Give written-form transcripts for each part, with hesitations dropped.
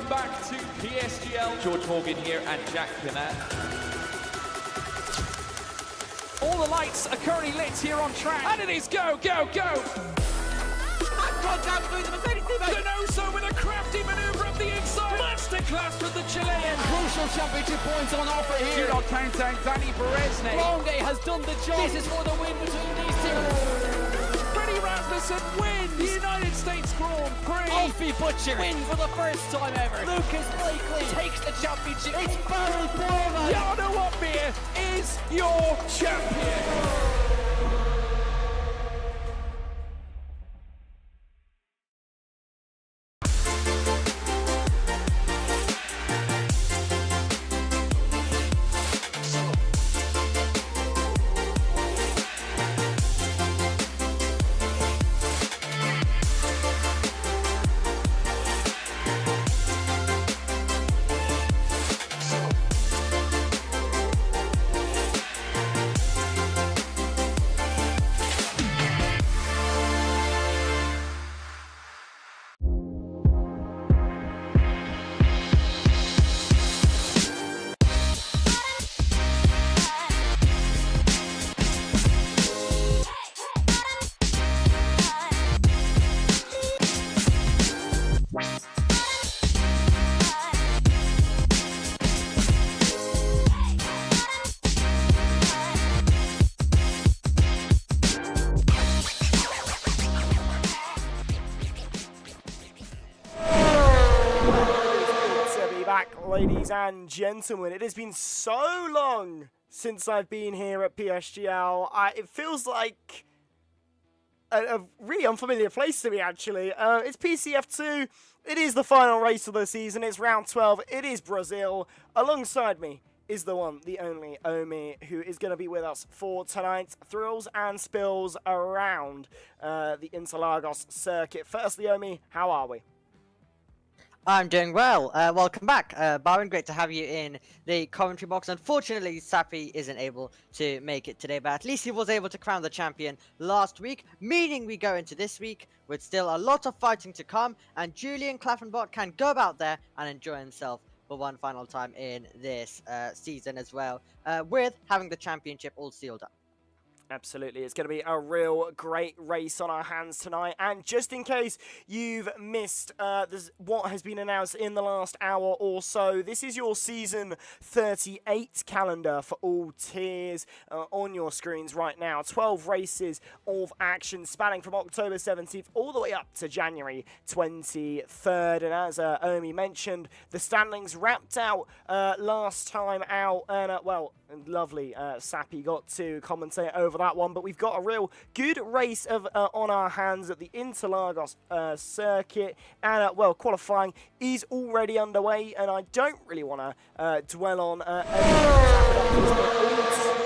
Welcome back to PSGL. George Morgan here and Jack Pinnett. All the lights are currently lit here on track, and it is go, go, go! Contact between the Mercedes teammates. Denoso with a crafty maneuver up the inside. Masterclass from the Chilean. Crucial championship points on offer here. Do not count out Danny Beresne. Longe has done the job. This is for the win between these two. Freddie Rasmussen wins the United States Grand Prix. Alfie Butcher wins for the first time ever. Lucas Blakely takes the championship. It's Barry Borman. Jarno Opmeer is your champion. Ladies and gentlemen, it has been so long since I've been here at PSGL. It feels like a really unfamiliar place to me, actually. It's PCF2. It is the final race of the season. It's round 12. It is Brazil. Alongside me is the one, the only Omi, who is going to be with us for tonight's thrills and spills around the Interlagos circuit. Firstly, Omi, how are we? I'm doing well. Welcome back, Byron. Great to have you in the commentary box. Unfortunately, Sappy isn't able to make it today, but at least he was able to crown the champion last week, meaning we go into this week with still a lot of fighting to come, and Julian Claffenbot can go out there and enjoy himself for one final time in this season as well, with having the championship all sealed up. Absolutely, it's going to be a real great race on our hands tonight. And just in case you've missed what has been announced in the last hour or so, this is your season 38 calendar for all tiers on your screens right now. 12 races of action spanning from October 17th all the way up to January 23rd. And as Omi mentioned, the standings wrapped out last time out. And lovely Sappy got to commentate over that one, but we've got a real good race on our hands at the Interlagos circuit, and qualifying is already underway, and I don't really want to dwell on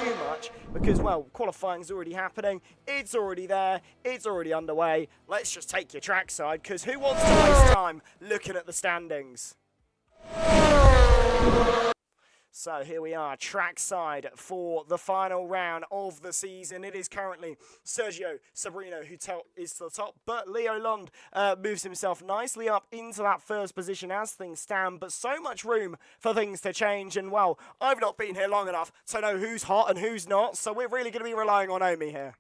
too much because qualifying's already happening, it's already there, it's already underway. Let's just take your trackside, because who wants to waste time looking at the standings? So here we are, trackside for the final round of the season. It is currently Sergio Sabrino who is to the top, but Leo Lund moves himself nicely up into that first position as things stand, but so much room for things to change, and I've not been here long enough to know who's hot and who's not, so we're really going to be relying on Omi here.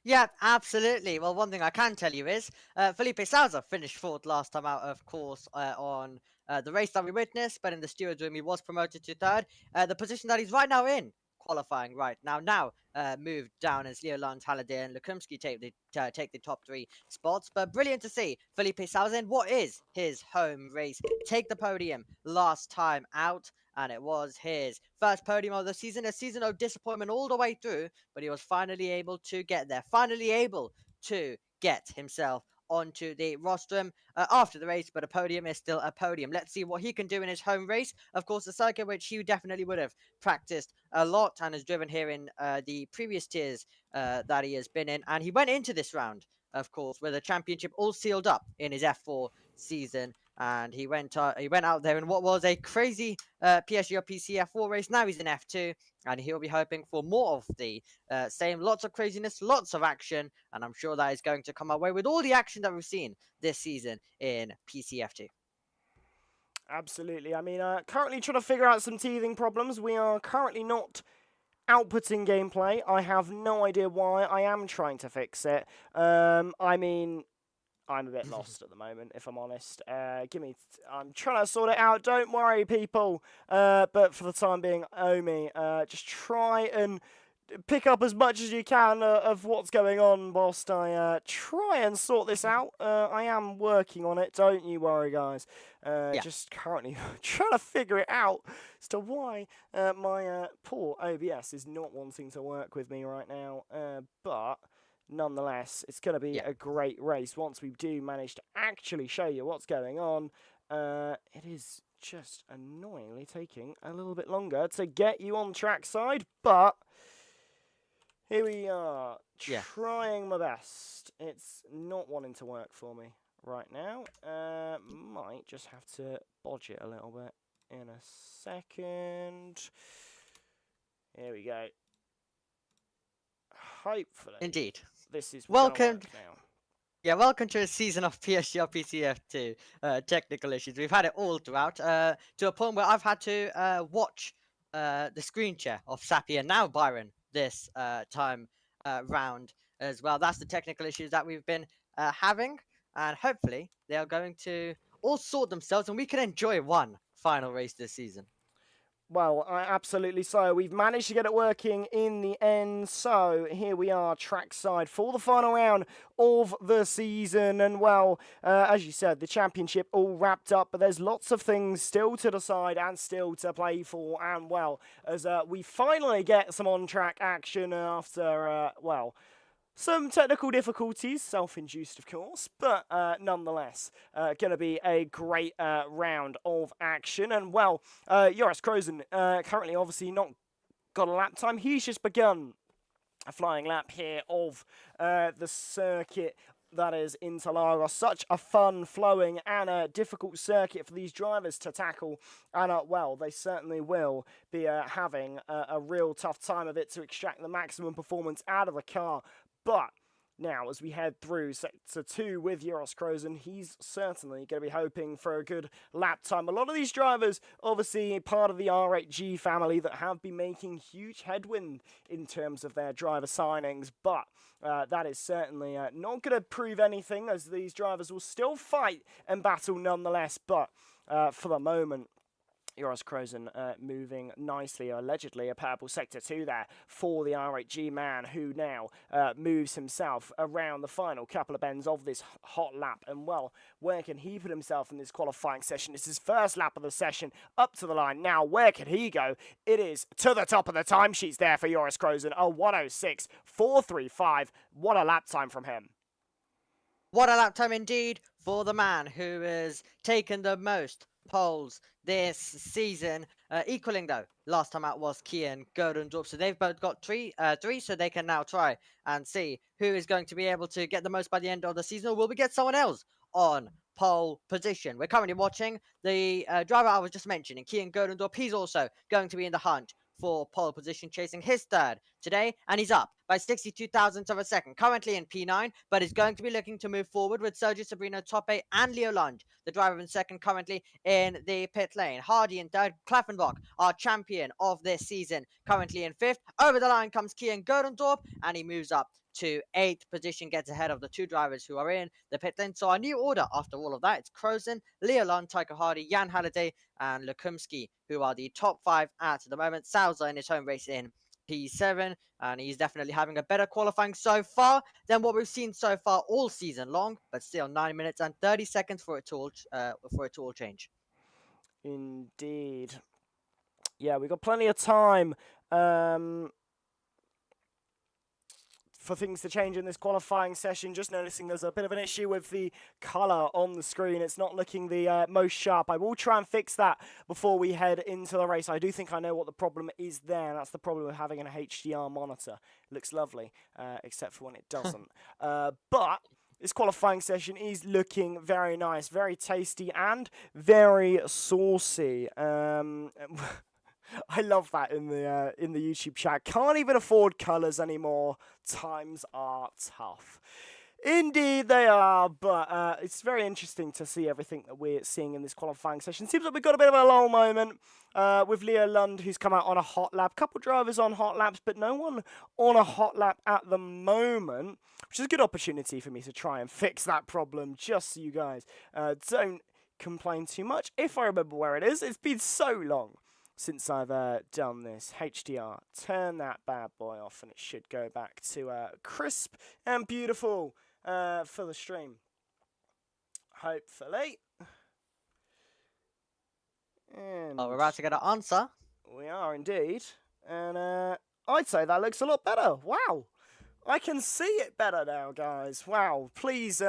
Yeah, absolutely. Well, one thing I can tell you is Felipe Sousa finished fourth last time out, of course, on the race that we witnessed, but in the stewards room he was promoted to third. The position that he's right now in, qualifying right now, moved down as Leo Lund, Halliday and Lukumski take the top three spots. But brilliant to see Felipe Sousa in what is his home race take the podium last time out. And it was his first podium of the season, a season of disappointment all the way through, but he was finally able to get there, finally able to get himself onto the rostrum after the race, but a podium is still a podium. Let's see what he can do in his home race. Of course, the circuit which he definitely would have practiced a lot and has driven here in the previous tiers that he has been in. And he went into this round, of course, with a championship all sealed up in his F4 season. And he went out there in what was a crazy PSGL PCF4 race. Now he's in F2, and he'll be hoping for more of the same. Lots of craziness, lots of action, and I'm sure that is going to come our way with all the action that we've seen this season in PCF2. Absolutely. I mean, currently trying to figure out some teething problems. We are currently not outputting gameplay. I have no idea why. I am trying to fix it. I mean, I'm a bit lost at the moment, if I'm honest. I'm trying to sort it out. Don't worry, people. But for the time being, Omi, just try and pick up as much as you can of what's going on whilst I try and sort this out. I am working on it. Don't you worry, guys. Yeah. Just currently trying to figure it out as to why my poor OBS is not wanting to work with me right now. But nonetheless, it's going to be a great race once we do manage to actually show you what's going on. It is just annoyingly taking a little bit longer to get you on trackside, but here we are, trying my best. It's not wanting to work for me right now. Might just have to bodge it a little bit in a second. Here we go. Hopefully. Indeed. This is welcome now. Yeah, welcome to a season of PSGL PCF2 technical issues. We've had it all throughout, to a point where I've had to watch the screen share of Sappy and now Byron this time round as well. That's the technical issues that we've been having, and hopefully they are going to all sort themselves and we can enjoy one final race this season. Well, absolutely so. We've managed to get it working in the end. So here we are, trackside for the final round of the season. And well, as you said, the championship all wrapped up, but there's lots of things still to decide and still to play for. And well, as we finally get some on-track action after, well, some technical difficulties, self-induced of course, but nonetheless, going to be a great round of action. And well, Joris Krozen currently obviously not got a lap time. He's just begun a flying lap here of the circuit that is Interlagos. Such a fun, flowing and a difficult circuit for these drivers to tackle. And well, they certainly will be having a real tough time of it to extract the maximum performance out of the car. But now, as we head through Sector 2 with Joris Krozen, he's certainly going to be hoping for a good lap time. A lot of these drivers, obviously, part of the R8G family that have been making huge headwind in terms of their driver signings, but that is certainly not going to prove anything, as these drivers will still fight and battle nonetheless. But for the moment, Joris Krozen moving nicely, allegedly a purple Sector 2 there for the R8G man, who now moves himself around the final couple of bends of this hot lap. And well, where can he put himself in this qualifying session? It's his first lap of the session, up to the line. Now, where can he go? It is to the top of the timesheets there for Joris Krozen, a 106.435. What a lap time from him. What a lap time indeed for the man who has taken the most poles this season, equaling though last time out was Kian Godendorp. So they've both got three, so they can now try and see who is going to be able to get the most by the end of the season, or will we get someone else on pole position? We're currently watching the driver I was just mentioning, Kian Godendorp. He's also going to be in the hunt for pole position, chasing his third today, and he's up by 62 thousandths of a second, currently in P9, but is going to be looking to move forward with Sergio Sabrino top 8 and Leo Lunge, the driver in second, currently in the pit lane. Hardy in third, Klaffenbach, our champion of this season, currently in fifth. Over the line comes Kian Godendorp, and he moves up to 8th position, gets ahead of the two drivers who are in the pit lane. So our new order after all of that, it's Krozen, Leo Lund, Tycho Hardy, Jan Halliday, and Lukumski, who are the top 5 at the moment. Salza in his home race in P7, and he's definitely having a better qualifying so far than what we've seen so far all season long, but still 9 minutes and 30 seconds for it to all change. Indeed. Yeah, we've got plenty of time for things to change in this qualifying session. Just noticing there's a bit of an issue with the colour on the screen. It's not looking the most sharp. I will try and fix that before we head into the race. I do think I know what the problem is there. That's the problem with having an HDR monitor. It looks lovely, except for when it doesn't. But this qualifying session is looking very nice, very tasty, and very saucy. I love that in the YouTube chat. Can't even afford colours anymore. Times are tough. Indeed they are, but it's very interesting to see everything that we're seeing in this qualifying session. Seems like we've got a bit of a lull moment with Leo Lund, who's come out on a hot lap. Couple drivers on hot laps, but no one on a hot lap at the moment, which is a good opportunity for me to try and fix that problem, just so you guys don't complain too much. If I remember where it is, it's been so long since I've done this. HDR, turn that bad boy off and it should go back to crisp and beautiful for the stream. Hopefully. And Oh, we're about to get an answer. we are indeed. And I'd say that looks a lot better. Wow. I can see it better now, guys. Wow. Please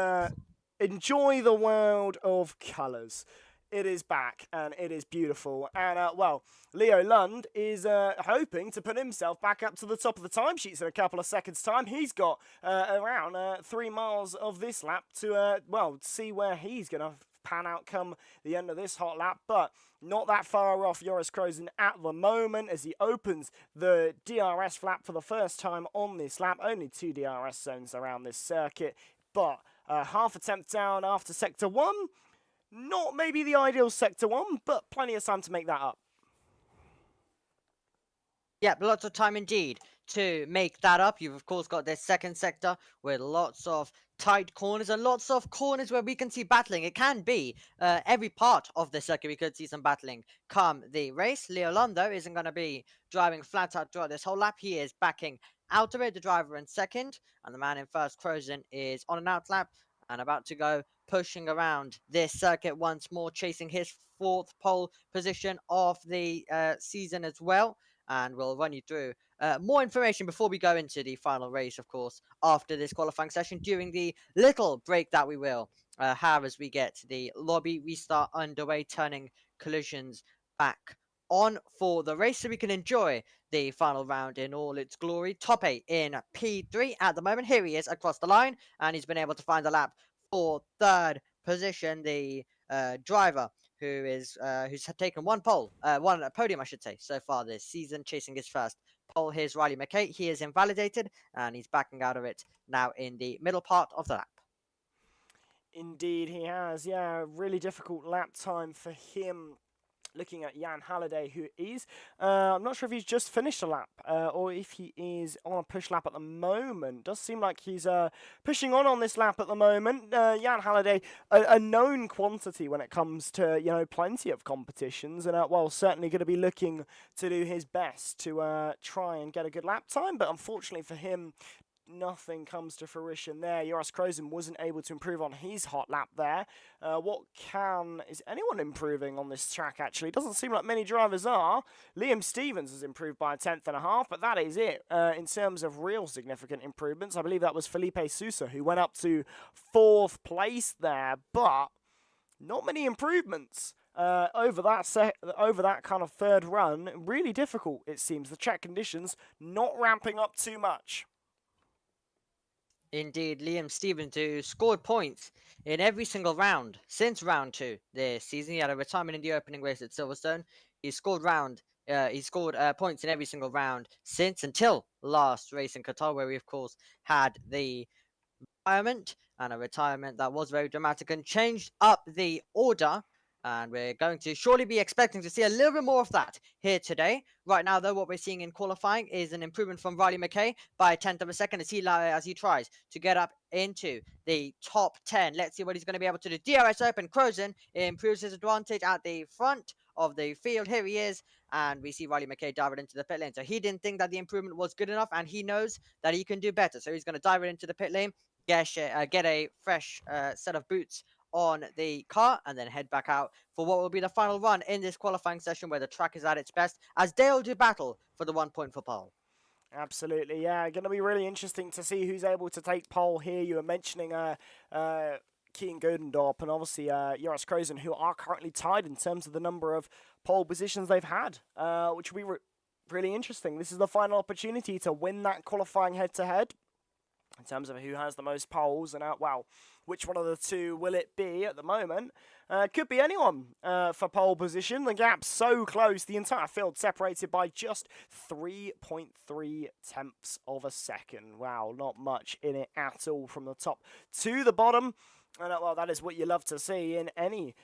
enjoy the world of colours. It is back, and it is beautiful. And, well, Leo Lund is hoping to put himself back up to the top of the timesheets in a couple of seconds' time. He's got around 3 miles of this lap to, well, see where he's going to pan out come the end of this hot lap. But not that far off Joris Krozen at the moment as he opens the DRS flap for the first time on this lap. Only 2 DRS zones around this circuit, but half a tenth down after Sector 1. Not maybe the ideal Sector 1, but plenty of time to make that up. Yep, lots of time indeed to make that up. You've of course got this second sector with lots of tight corners and lots of corners where we can see battling. It can be every part of the circuit we could see some battling come the race. Leo Lund, though, isn't going to be driving flat out throughout this whole lap. He is backing out of it, the driver in second, and the man in first, Krozen, is on an out lap and about to go pushing around this circuit once more, chasing his 4th pole position of the season as well. And we'll run you through more information before we go into the final race, of course, after this qualifying session, during the little break that we will have as we get the lobby restart underway, turning collisions back on for the race so we can enjoy the final round in all its glory. Top 8 in P3 at the moment. Here he is across the line, and he's been able to find the lap for 3rd position. The driver who's taken one podium, I should say, so far this season, chasing his first pole. Here's Riley McKay. He is invalidated, and he's backing out of it now in the middle part of the lap. Indeed, he has. Yeah, really difficult lap time for him. Looking at Jan Halliday, who is, I'm not sure if he's just finished a lap or if he is on a push lap at the moment. Does seem like he's pushing on this lap at the moment. Jan Halliday, a known quantity when it comes to, you know, plenty of competitions, and well, certainly going to be looking to do his best to try and get a good lap time. But unfortunately for him, nothing comes to fruition there. Joris Krozen wasn't able to improve on his hot lap there. Is anyone improving on this track, actually? Doesn't seem like many drivers are. Liam Stevens has improved by 1/10.5, but that is it. In terms of real significant improvements, I believe that was Felipe Sousa, who went up to 4th place there, but not many improvements. Over that kind of 3rd run. Really difficult, it seems. The track conditions not ramping up too much. Indeed, Liam Stevens, who scored points in every single round since round 2 this season. He had a retirement in the opening race at Silverstone. He scored points in every single round until last race in Qatar, where we of course had the retirement, and a retirement that was very dramatic and changed up the order. And we're going to surely be expecting to see a little bit more of that here today. Right now, though, what we're seeing in qualifying is an improvement from Riley McKay by 1/10 of a second as he tries to get up into the top 10. Let's see what he's going to be able to do. DRS open. Krozen improves his advantage at the front of the field. Here he is. And we see Riley McKay dive it into the pit lane. So he didn't think that the improvement was good enough, and he knows that he can do better. So he's going to dive it into the pit lane, get a fresh set of boots on the car, and then head back out for what will be the final run in this qualifying session, where the track is at its best, as Dale do battle for the 1 point for pole. Absolutely, yeah. Going to be really interesting to see who's able to take pole here. You were mentioning Keane Godendorp and obviously Joris Krozen, who are currently tied in terms of the number of pole positions they've had, which will be really interesting. This is the final opportunity to win that qualifying head-to-head. in terms of who has the most poles. And, well, which one of the two will it be at the moment? Could be anyone for pole position. The gap's so close. The entire field separated by just 3.3 tenths of a second. Wow, not much in it at all from the top to the bottom. And, well, that is what you love to see in any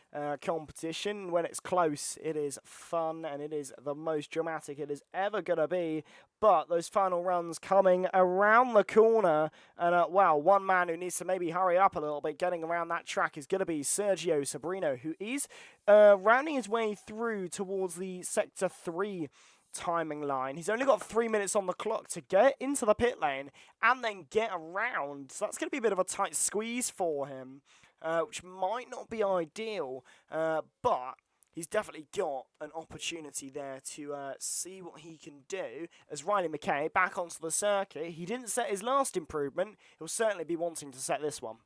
competition. When it's close, it is fun, and it is the most dramatic it is ever going to be. But those final runs coming around the corner, and, well, one man who needs to maybe hurry up a little bit getting around that track is going to be Sergio Sabrino, who is rounding his way through towards the Sector 3 timing line. He's only got 3 minutes on the clock to get into the pit lane and then get around. So that's going to be a bit of a tight squeeze for him, which might not be ideal, but he's definitely got an opportunity there to see what he can do. As Riley McKay back onto the circuit, he didn't set his last improvement. He'll certainly be wanting to set this one.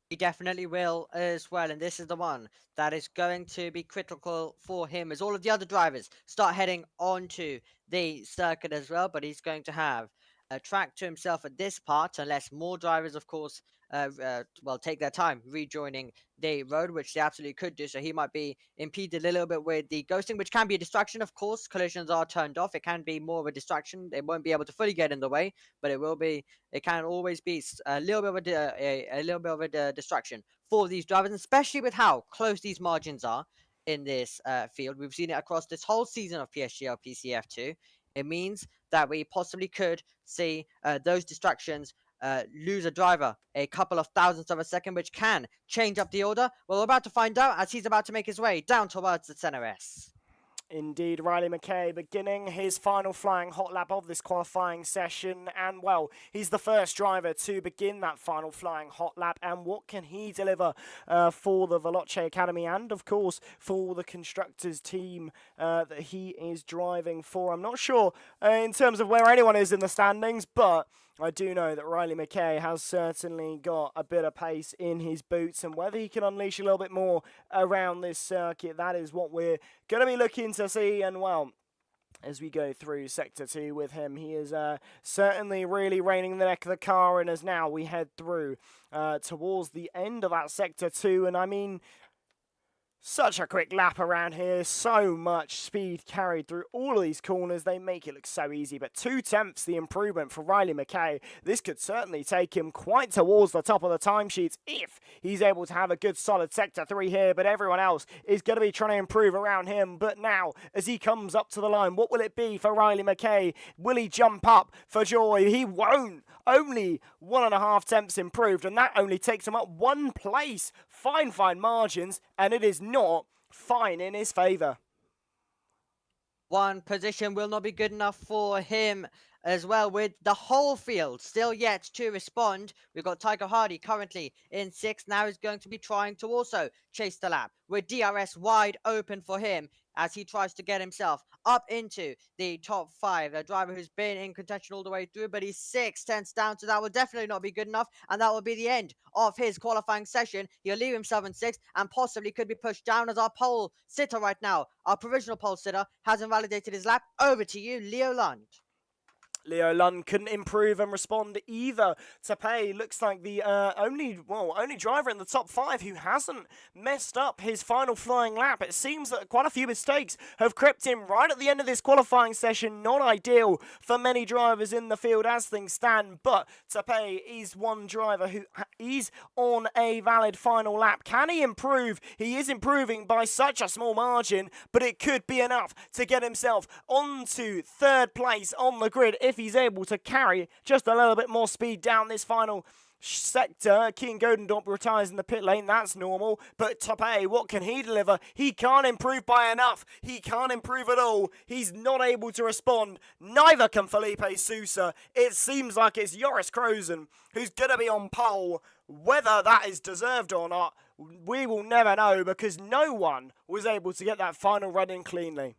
He definitely will as well, and this is the one that is going to be critical for him as all of the other drivers start heading onto the circuit as well, but he's going to have a track to himself at this part, unless more drivers, of course, take their time rejoining the road, which they absolutely could do. So he might be impeded a little bit with the ghosting, which can be a distraction. Of course, collisions are turned off. It can be more of a distraction. They won't be able to fully get in the way, but it will be. It can always be a little bit of a distraction for these drivers, especially with how close these margins are in this field. We've seen it across this whole season of PSGL PCF2. It means that we possibly could see those distractions lose a driver a couple of thousandths of a second, which can change up the order. Well, we're about to find out as he's about to make his way down towards the center S. Indeed, Riley McKay beginning his final flying hot lap of this qualifying session, and, well, he's the first driver to begin that final flying hot lap, and what can he deliver for the Veloce Academy and, of course, for the constructors team that he is driving for. I'm not sure in terms of where anyone is in the standings, but I do know that Riley McKay has certainly got a bit of pace in his boots, and whether he can unleash a little bit more around this circuit, that is what we're going to be looking to see. And, well, as we go through Sector 2 with him, he is certainly really reining the neck of the car, and as now we head through towards the end of that Sector 2, and I mean, such a quick lap around here, so much speed carried through all of these corners, they make it look so easy, but 2 tenths the improvement for Riley McKay. This could certainly take him quite towards the top of the timesheets if he's able to have a good solid Sector 3 here, but everyone else is going to be trying to improve around him. But now, as he comes up to the line, what will it be for Riley McKay? Will he jump up for joy? He won't. Only 1.5 tenths improved, and that only takes him up 1 place. Fine margins, and it is not fine in his favour. 1 position will not be good enough for him as well, with the whole field still yet to respond. We've got Tiger Hardy currently in 6th. Now he's going to be trying to also chase the lap, with DRS wide open for him as he tries to get himself up into the top 5. A driver who's been in contention all the way through, but he's 6 tenths down, so that will definitely not be good enough, and that will be the end of his qualifying session. He'll leave himself in 6th and possibly could be pushed down as our pole sitter right now. Our provisional pole sitter hasn't validated his lap. Over to you, Leo Lund. Leo Lund couldn't improve and respond either to pay. Looks like the only driver in the top 5 who hasn't messed up his final flying lap. It seems that quite a few mistakes have crept in right at the end of this qualifying session. Not ideal for many drivers in the field as things stand, but Tapei is one driver who is on a valid final lap. Can he improve? He is improving by such a small margin, but it could be enough to get himself onto 3rd place on the grid if he's able to carry just a little bit more speed down this final sector. Keane Godendorp retires in the pit lane, that's normal, but Tapei, what can he deliver? He can't improve by enough. He can't improve at all. He's not able to respond. Neither can Felipe Sousa. It seems like it's Joris Krozen who's going to be on pole. Whether that is deserved or not, we will never know, because no one was able to get that final run in cleanly.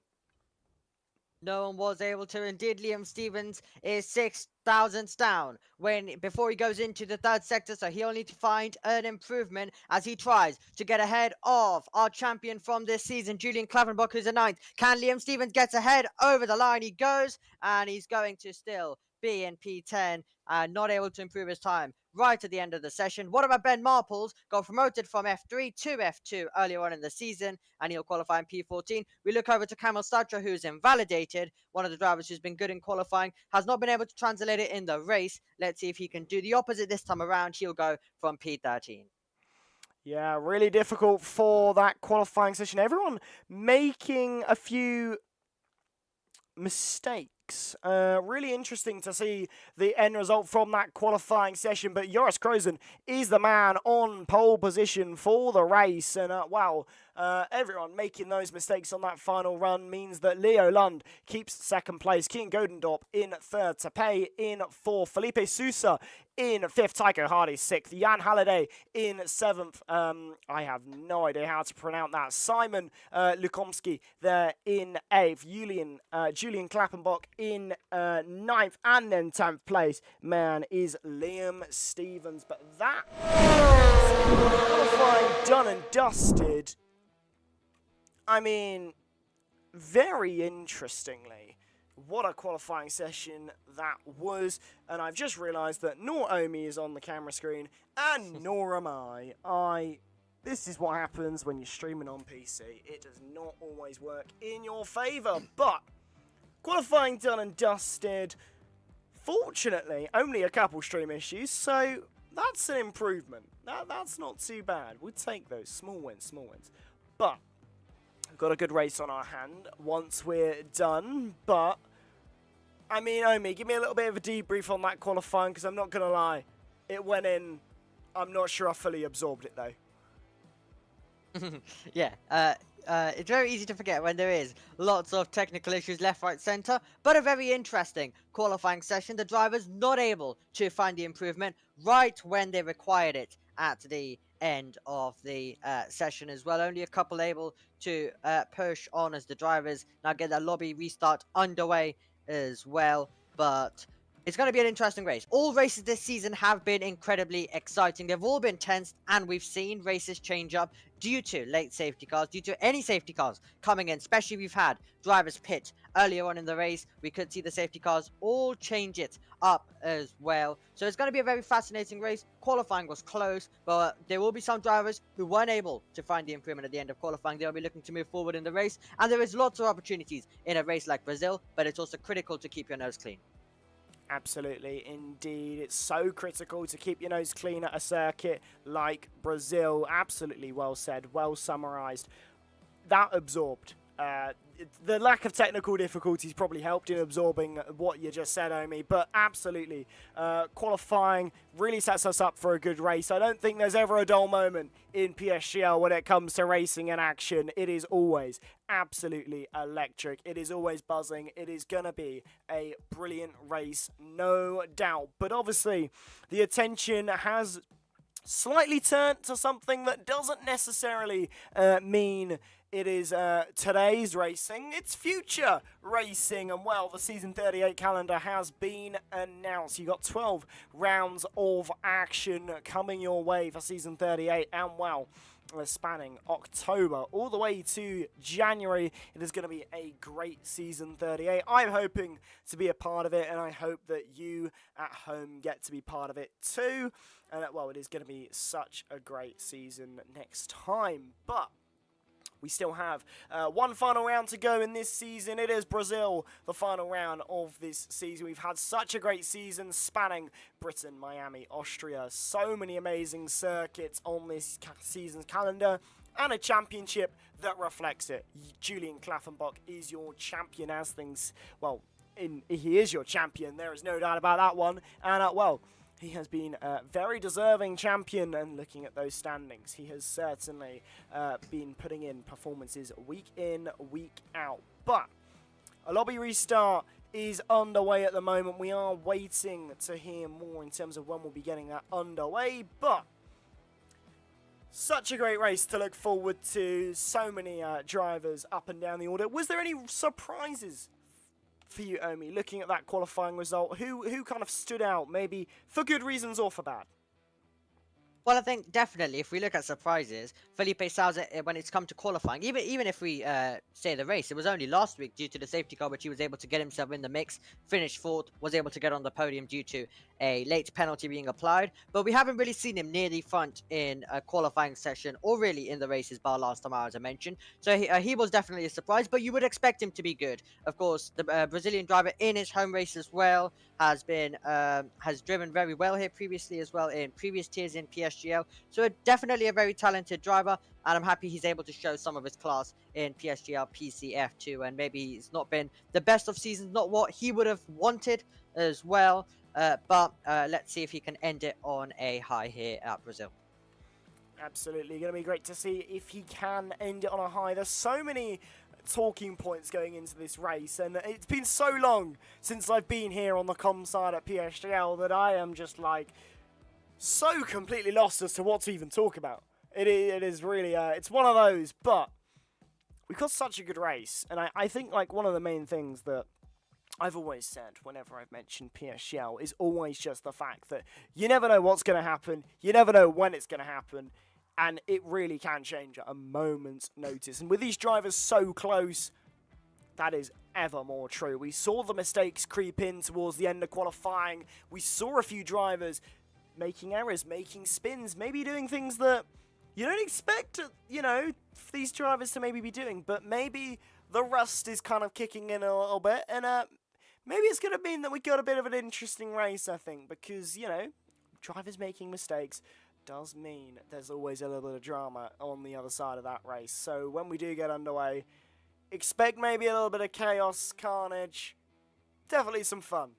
No one was able to. Indeed, Liam Stevens is 6 thousandths down before he goes into the 3rd sector, so he'll need to find an improvement as he tries to get ahead of our champion from this season, Julian Klavenbach, who's a 9th. Can Liam Stevens get ahead? Over the line he goes, and he's going to still be in P10 and not able to improve his time right at the end of the session. What about Ben Marples? Got promoted from F3 to F2 earlier on in the season, and he'll qualify in P14. We look over to Kamil Statra, who's invalidated. One of the drivers who's been good in qualifying, has not been able to translate it in the race. Let's see if he can do the opposite this time around. He'll go from P13. Yeah, really difficult for that qualifying session. Everyone making a few mistakes. Really interesting to see the end result from that qualifying session, but Joris Krozen is the man on pole position for the race, and everyone making those mistakes on that final run means that Leo Lund keeps second place, Kean Godendorp in third, Tapei in fourth, Felipe Sousa in fifth, Tycho Hardy sixth, Jan Halliday in seventh, I have no idea how to pronounce that, Simon Lukomski there in eighth, Julian Klappenbach in ninth, and then 10th place, man, is Liam Stevens. But that qualifying done and dusted. I mean, very interestingly, what a qualifying session that was. And I've just realised that nor Omi is on the camera screen, and nor am I. This is what happens when you're streaming on PC. It does not always work in your favour, but qualifying done and dusted. Fortunately, only a couple stream issues, so that's an improvement. That's not too bad. We'd take those. Small wins. But we've got a good race on our hand once we're done. But, I mean, Omi, give me a little bit of a debrief on that qualifying, because I'm not going to lie. It went in. I'm not sure I fully absorbed it, though. Yeah, it's very easy to forget when there is lots of technical issues left, right, centre, but a very interesting qualifying session. The drivers not able to find the improvement right when they required it at the end of the session as well. Only a couple able to push on as the drivers now get their lobby restart underway as well, but it's going to be an interesting race. All races this season have been incredibly exciting. They've all been tense, and we've seen races change up due to late safety cars, due to any safety cars coming in, especially we've had drivers pit earlier on in the race. We could see the safety cars all change it up as well. So it's going to be a very fascinating race. Qualifying was close, but there will be some drivers who weren't able to find the improvement at the end of qualifying. They'll be looking to move forward in the race, and there is lots of opportunities in a race like Brazil, but it's also critical to keep your nose clean. Absolutely, indeed. It's so critical to keep your nose clean at a circuit like Brazil. Absolutely well said, well summarised. That absorbed. The lack of technical difficulties probably helped in absorbing what you just said, Omi, but absolutely, qualifying really sets us up for a good race. I don't think there's ever a dull moment in PSGL when it comes to racing and action. It is always absolutely electric. It is always buzzing. It is going to be a brilliant race, no doubt. But obviously, the attention has slightly turned to something that doesn't necessarily mean it is today's racing, it's future racing, and well, the Season 38 calendar has been announced. You got 12 rounds of action coming your way for Season 38, and well, spanning October all the way to January. It is going to be a great Season 38. I'm hoping to be a part of it, and I hope that you at home get to be part of it too. And well, it is going to be such a great season next time, but we still have one final round to go in this season. It is Brazil, the final round of this season. We've had such a great season spanning Britain, Miami, Austria. So many amazing circuits on this season's calendar, and a championship that reflects it. Julian Klappenbach is your champion as things, well, he is your champion. There is no doubt about that one. And, well, he has been a very deserving champion, and looking at those standings, he has certainly been putting in performances week in, week out. But a lobby restart is underway at the moment. We are waiting to hear more in terms of when we'll be getting that underway, but such a great race to look forward to. So many drivers up and down the order. Was there any surprises for you, Omi, looking at that qualifying result? Who kind of stood out, maybe for good reasons or for bad? Well, I think definitely if we look at surprises, Felipe Sousa, when it's come to qualifying, even if we say the race, it was only last week due to the safety car, which he was able to get himself in the mix, finished fourth, was able to get on the podium due to a late penalty being applied. But we haven't really seen him near the front in a qualifying session or really in the races bar last time, as I mentioned. So he was definitely a surprise, but you would expect him to be good. Of course, the Brazilian driver in his home race as well has driven very well here previously as well in previous tiers in PSGL. So definitely a very talented driver, and I'm happy he's able to show some of his class in PSGL PCF2. And maybe it's not been the best of seasons, not what he would have wanted as well. But let's see if he can end it on a high here at Brazil. Absolutely, going to be great to see if he can end it on a high. There's so many talking points going into this race, and it's been so long since I've been here on the comm side at PSGL that I am just like so completely lost as to what to even talk about. It is really, it's one of those, but we've got such a good race, and I think like one of the main things that I've always said whenever I've mentioned PSGL is always just the fact that you never know what's going to happen, you never know when it's going to happen, and it really can change at a moment's notice. And with these drivers so close, that is ever more true. We saw the mistakes creep in towards the end of qualifying. We saw a few drivers making errors, making spins, maybe doing things that you don't expect, you know, these drivers to maybe be doing. But maybe the rust is kind of kicking in a little bit, and maybe it's going to mean that we got a bit of an interesting race, I think, because, you know, drivers making mistakes does mean there's always a little bit of drama on the other side of that race. So when we do get underway, expect maybe a little bit of chaos, carnage, definitely some fun.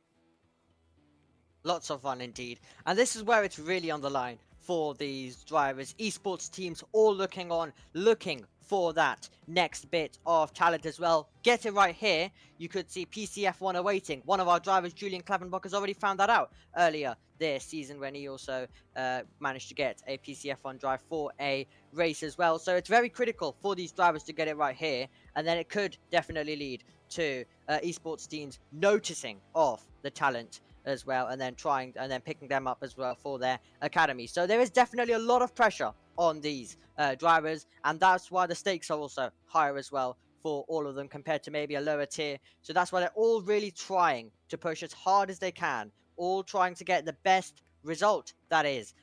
Lots of fun indeed. And this is where it's really on the line for these drivers. Esports teams all looking for that next bit of talent as well. Get it right here. You could see PCF1 awaiting. One of our drivers, Julian Klavenbach, has already found that out earlier this season when he also managed to get a PCF1 drive for a race as well. So it's very critical for these drivers to get it right here, and then it could definitely lead to esports teams noticing of the talent as well, and then picking them up as well for their academy. So there is definitely a lot of pressure on these drivers, and that's why the stakes are also higher as well for all of them compared to maybe a lower tier. So that's why they're all really trying to push as hard as they can, all trying to get the best result that is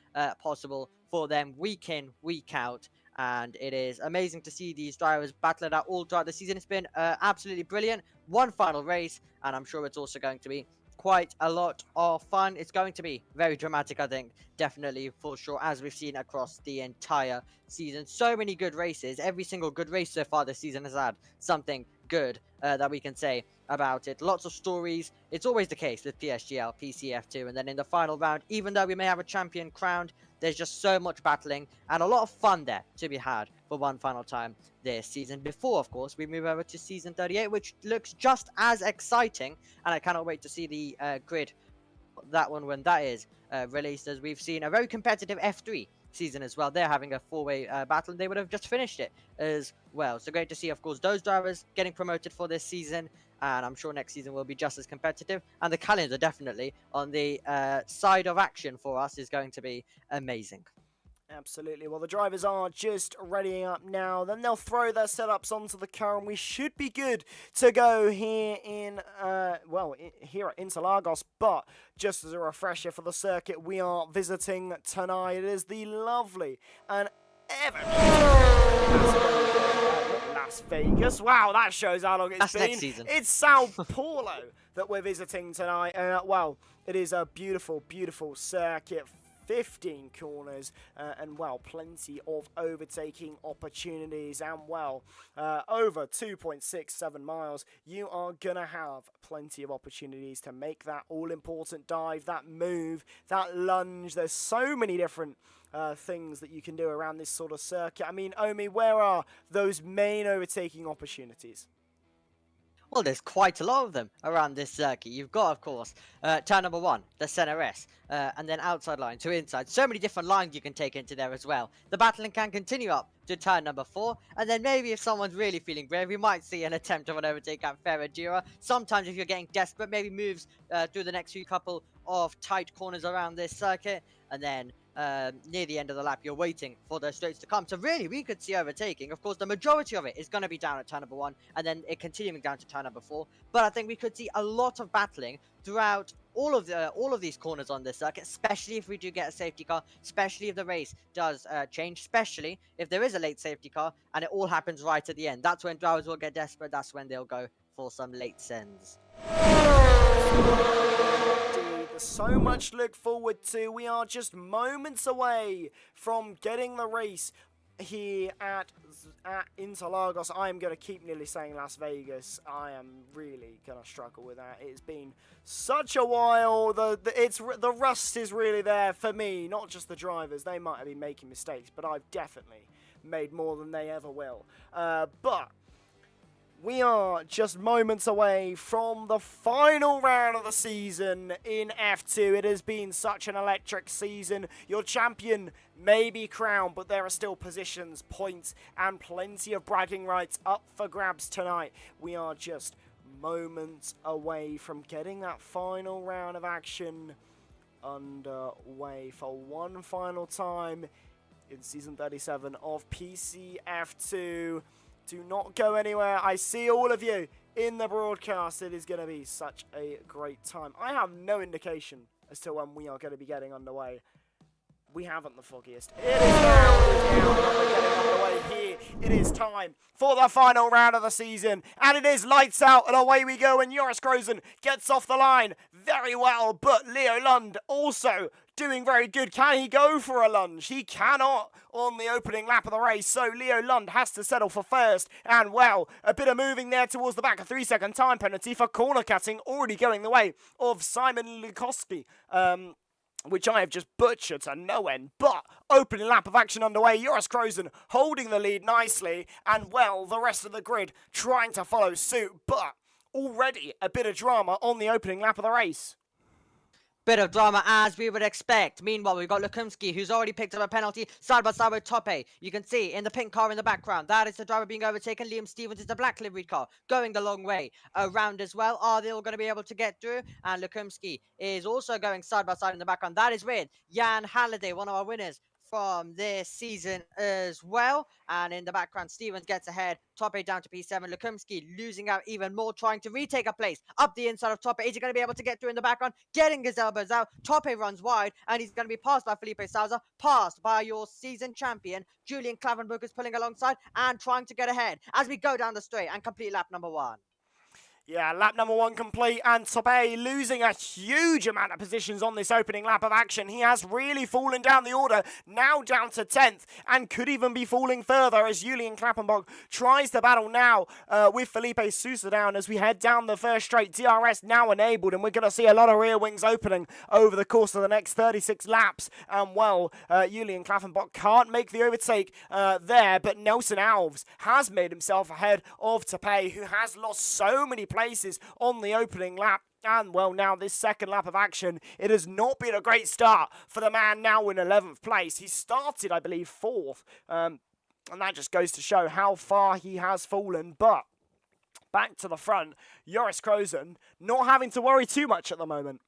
possible for them week in, week out. And it is amazing to see these drivers battle it out all throughout the season. It's been absolutely brilliant. One final race, and I'm sure it's also going to be quite a lot of fun. It's going to be very dramatic, I think, definitely, for sure, as we've seen across the entire season. So many good races. Every single good race so far this season has had something good that we can say about it. Lots of stories. It's always the case with PSGL, PCF2, and then in the final round, even though we may have a champion crowned, there's just so much battling and a lot of fun there to be had for one final time this season. Before, of course, we move over to season 38, which looks just as exciting, and I cannot wait to see the grid, that one when that is released, as we've seen a very competitive F3 season as well. They're having a four-way battle, and they would have just finished it as well. So great to see, of course, those drivers getting promoted for this season, and I'm sure next season will be just as competitive. And the calendar definitely on the side of action for us is going to be amazing. Absolutely. Well, the drivers are just readying up now. Then they'll throw their setups onto the car, and we should be good to go here in, here at Interlagos. But just as a refresher for the circuit we are visiting tonight, it is the lovely and ever Las Vegas. Wow, that shows how long it's been. Next season. It's Sao Paulo that we're visiting tonight. Well, it is a beautiful, beautiful circuit. 15 corners and, well, plenty of overtaking opportunities, and, well, over 2.67 miles, you are going to have plenty of opportunities to make that all-important dive, that move, that lunge. There's so many different things that you can do around this sort of circuit. I mean, Omi, where are those main overtaking opportunities? Well, there's quite a lot of them around this circuit. You've got, of course, turn number 1, the center S, and then outside line to inside. So many different lines you can take into there as well. The battling can continue up to turn number 4, and then maybe if someone's really feeling brave, we might see an attempt of an overtake at Ferradura. Sometimes if you're getting desperate, maybe moves through the next few couple of tight corners around this circuit, and then near the end of the lap, you're waiting for those straights to come. So really, we could see overtaking. Of course, the majority of it is going to be down at turn number 1, and then it continuing down to turn number 4. But I think we could see a lot of battling throughout all of these corners on this circuit, especially if we do get a safety car, especially if the race does change, especially if there is a late safety car and it all happens right at the end. That's when drivers will get desperate. That's when they'll go for some late sends. There's so much to look forward to. We are just moments away from getting the race here at Interlagos. I'm going to keep nearly saying Las Vegas. I am really going to struggle with that. It's been such a while. The rust is really there for me, not just the drivers. They might have been making mistakes, but I've definitely made more than they ever will. But we are just moments away from the final round of the season in F2. It has been such an electric season. Your champion may be crowned, but there are still positions, points, and plenty of bragging rights up for grabs tonight. We are just moments away from getting that final round of action underway for one final time in Season 37 of PCF2. Do not go anywhere. I see all of you in the broadcast. It is going to be such a great time. I have no indication as to when we are going to be getting underway. We haven't the foggiest. It is now. We're getting underway here. It is time for the final round of the season. And it is lights out and away we go. And Joris Krozen gets off the line very well. But Leo Lund also doing very good. Can he go for a lunge? He cannot on the opening lap of the race. So Leo Lund has to settle for first. And well, a bit of moving there towards the back. A 3-second time penalty for corner cutting already going the way of Simon Lukowski. Which I have just butchered to no end. But opening lap of action underway. Joris Krozen holding the lead nicely. And well, the rest of the grid trying to follow suit. But already a bit of drama on the opening lap of the race. Bit of drama as we would expect. Meanwhile, we've got Lukumski, who's already picked up a penalty side by side with Tope. You can see in the pink car in the background, that is the driver being overtaken. Liam Stevens is the black livery car going the long way around as well. Are they all going to be able to get through? And Lukumski is also going side by side in the background. That is with Jan Halliday, one of our winners from this season as well. And in the background, Stevens gets ahead. Tope down to P7. Lukumski losing out even more, trying to retake a place up the inside of Tope. Is he going to be able to get through in the background? Getting his elbows out. Tope runs wide, and he's going to be passed by Felipe Souza, passed by your season champion. Julian Klavenberg is pulling alongside and trying to get ahead as we go down the straight and complete lap number 1. Yeah, lap number 1 complete, and Tope losing a huge amount of positions on this opening lap of action. He has really fallen down the order, now down to 10th, and could even be falling further as Julian Klappenbach tries to battle now with Felipe Sousa down as we head down the first straight. DRS now enabled, and we're going to see a lot of rear wings opening over the course of the next 36 laps. And well, Julian Klappenbach can't make the overtake there, but Nelson Alves has made himself ahead of Tope, who has lost so many places on the opening lap. And well, now this second lap of action, it has not been a great start for the man now in 11th place. He started, I believe, 4th, and that just goes to show how far he has fallen. But back to the front, Joris Krozen not having to worry too much at the moment.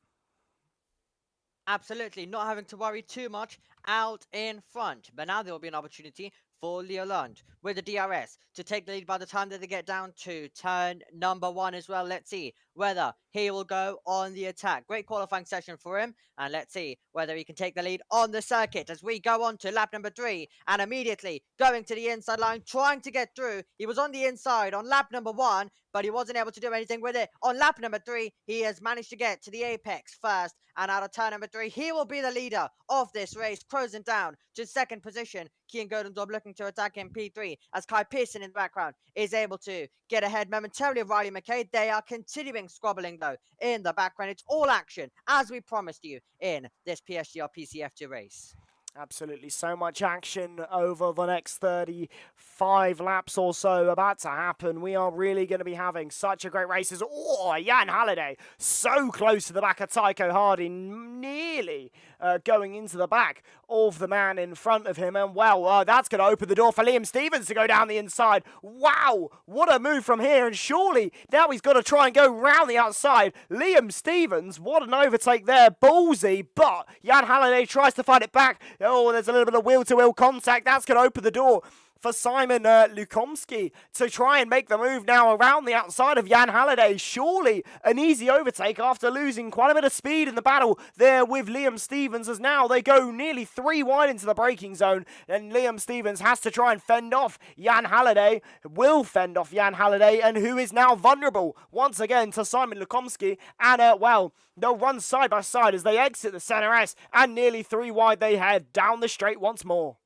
Absolutely, not having to worry too much out in front. But now there will be an opportunity for Leo Lund with the DRS to take the lead by the time that they get down to turn number 1 as well. Let's see whether he will go on the attack. Great qualifying session for him, and let's see whether he can take the lead on the circuit as we go on to lap number 3, and immediately going to the inside line, trying to get through. He was on the inside on lap number 1, but he wasn't able to do anything with it. On lap number 3, he has managed to get to the apex first, and out of turn number 3, he will be the leader of this race, cruising down to 2nd position. Kian Godendorp looking to attack in P3 as Kai Pearson in the background is able to get ahead momentarily of Riley McKay. They are continuing squabbling though in the background. It's all action as we promised you in this PSGL PCF2 race. Absolutely, so much action over the next 35 laps or so about to happen. We are really going to be having such a great race. Oh, Jan Halliday so close to the back of Tycho Hardy, nearly going into the back of the man in front of him. And, well, that's going to open the door for Liam Stevens to go down the inside. Wow, what a move from here. And surely now he's got to try and go round the outside. Liam Stevens, what an overtake there. Ballsy, but Jan Halliday tries to fight it back. Oh, there's a little bit of wheel-to-wheel contact. That's going to open the door for Simon Lukomski to try and make the move now around the outside of Jan Halliday. Surely an easy overtake after losing quite a bit of speed in the battle there with Liam Stevens, as now they go nearly 3 wide into the braking zone, and Liam Stevens has to try and fend off Jan Halliday, will fend off Jan Halliday, and who is now vulnerable once again to Simon Lukomski. And, well, they'll run side by side as they exit the Center S, and nearly 3 wide they head down the straight once more.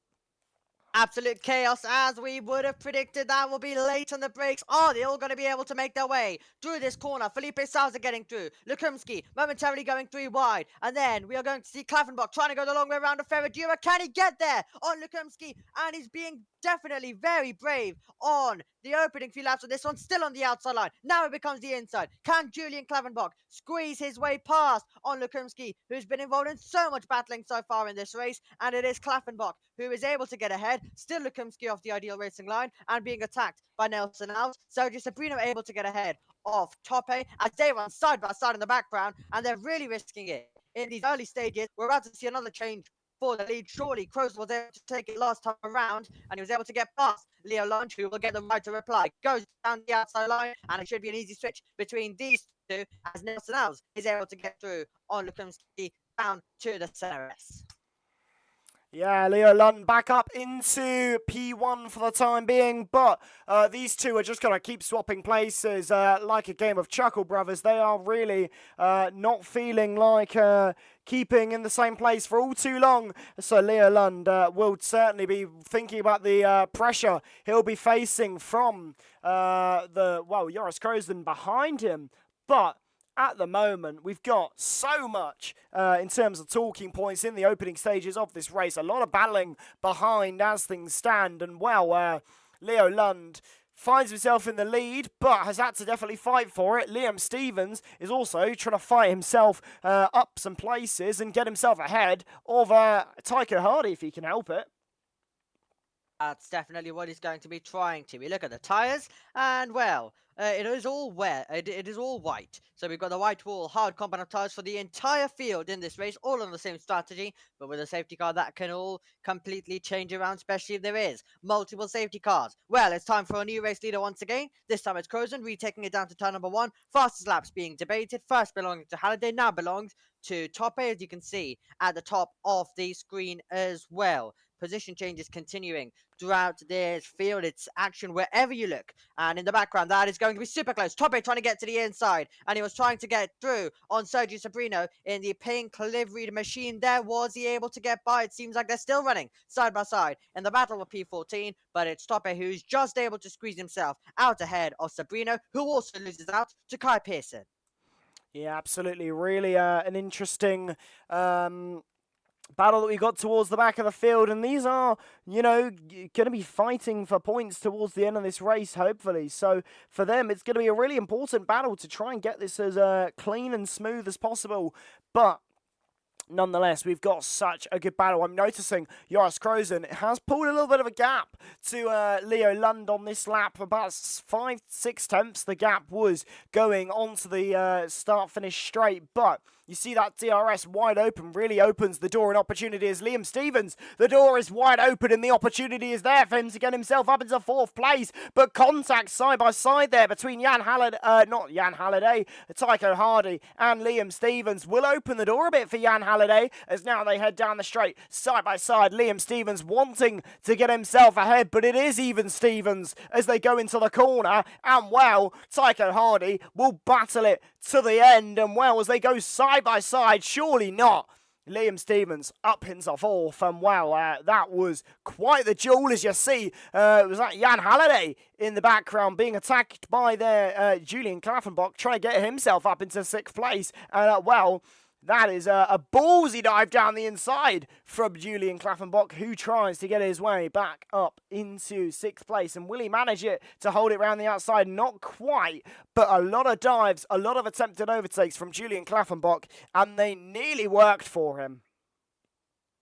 Absolute chaos, as we would have predicted. That will be late on the brakes. Are they all going to be able to make their way through this corner? Felipe Sousa getting through. Lukumski momentarily going 3 wide. And then we are going to see Klaffenbach trying to go the long way around to Ferradura. Can he get there on Lukumski? And he's being definitely very brave on the opening few laps of this one. Still on the outside line. Now it becomes the inside. Can Julian Klaffenbach squeeze his way past on Lukumski, who's been involved in so much battling so far in this race? And it is Klaffenbach who is able to get ahead. Still Lukumski off the ideal racing line and being attacked by Nelson Alves. Sergio Sabrino able to get ahead of Tope as they run side by side in the background, and they're really risking it. In these early stages, we're about to see another change for the lead. Surely Kroos was able to take it last time around, and he was able to get past Leo Lunch, who will get the right to reply. Goes down the outside line, and it should be an easy switch between these two as Nelson Alves is able to get through on Lukumski down to the Center S. Yeah, Leo Lund back up into P1 for the time being, but these two are just going to keep swapping places like a game of Chuckle Brothers. They are really not feeling like keeping in the same place for all too long. So Leo Lund will certainly be thinking about the pressure he'll be facing from Joris Krozen behind him. But at the moment, we've got so much in terms of talking points in the opening stages of this race. A lot of battling behind as things stand. And, Leo Lund finds himself in the lead, but has had to definitely fight for it. Liam Stevens is also trying to fight himself up some places and get himself ahead of Tycho Hardy, if he can help it. That's definitely what he's going to be trying to. We look at the tyres, and it is all wet. It is all white. So we've got the white wall, hard compound tyres for the entire field in this race, all on the same strategy. But with a safety car, that can all completely change around, especially if there is multiple safety cars. Well, it's time for a new race leader once again. This time it's Krozen, retaking it down to turn number 1. Fastest laps being debated. First belonging to Halliday, now belongs to Tope, as you can see at the top of the screen as well. Position changes continuing throughout this field. It's action wherever you look. And in the background, that is going to be super close. Tope trying to get to the inside. And he was trying to get through on Sergio Sabrino in the pink liveried machine there. Was he able to get by? It seems like they're still running side by side in the battle of P14. But it's Tope who's just able to squeeze himself out ahead of Sabrino, who also loses out to Kai Pearson. Yeah, absolutely. Really an interesting battle that we got towards the back of the field, and these are, going to be fighting for points towards the end of this race, hopefully. So for them, it's going to be a really important battle to try and get this as clean and smooth as possible. But nonetheless, we've got such a good battle. I'm noticing Joris Krozen has pulled a little bit of a gap to Leo Lund on this lap. About 5-6 tenths the gap was going onto the start-finish straight, but you see that DRS wide open, really opens the door and opportunity as Liam Stevens. The door is wide open and the opportunity is there for him to get himself up into 4th place. But contact side by side there between Tycho Hardy and Liam Stevens will open the door a bit for Jan Halliday as now they head down the straight side by side. Liam Stevens wanting to get himself ahead, but it is even Stevens as they go into the corner. And Tycho Hardy will battle it to the end, and as they go side by side, surely not. Liam Stevens up into 4th, and that was quite the duel, as you see. It was like Jan Halliday in the background being attacked by their Julian Klaffenbach, trying to get himself up into 6th place, and that is a ballsy dive down the inside from Julian Klaffenbach, who tries to get his way back up into 6th place. And will he manage it to hold it around the outside? Not quite, but a lot of dives, a lot of attempted overtakes from Julian Klaffenbach, and they nearly worked for him.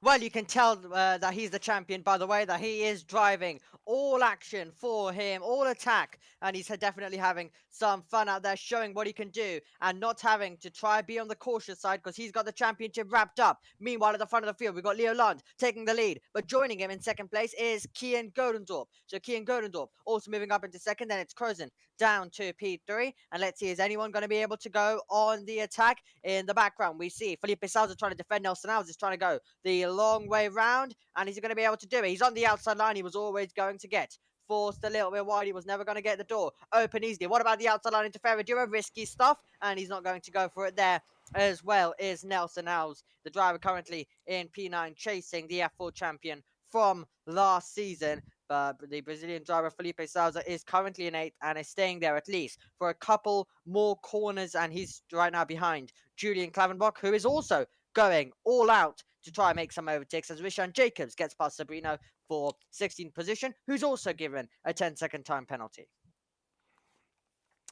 Well, you can tell that he's the champion by the way that he is driving. All action for him, all attack, and he's definitely having some fun out there, showing what he can do and not having to try be on the cautious side because he's got the championship wrapped up. Meanwhile, at the front of the field, we've got Leo Lund taking the lead, but joining him in second place is Kian Godendorp. So Kian Godendorp also moving up into second, then it's Krozen down to P3, and let's see, is anyone going to be able to go on the attack? In the background, we see Felipe Salza trying to defend. Nelson Alves is trying to go the long way round, and he's going to be able to do it. He's on the outside line. He was always going to get forced a little bit wide. He was never going to get the door open easily. What about the outside line into Ferradura? Risky stuff, and he's not going to go for it there. As well is Nelson Alves, the driver currently in P9, chasing the F4 champion from last season. But the Brazilian driver Felipe Salza is currently in 8th and is staying there at least for a couple more corners, and he's right now behind Julian Klavenbach, who is also going all out to try and make some overtakes as Rishan Jacobs gets past Sabrino for 16th position, who's also given a 10-second time penalty.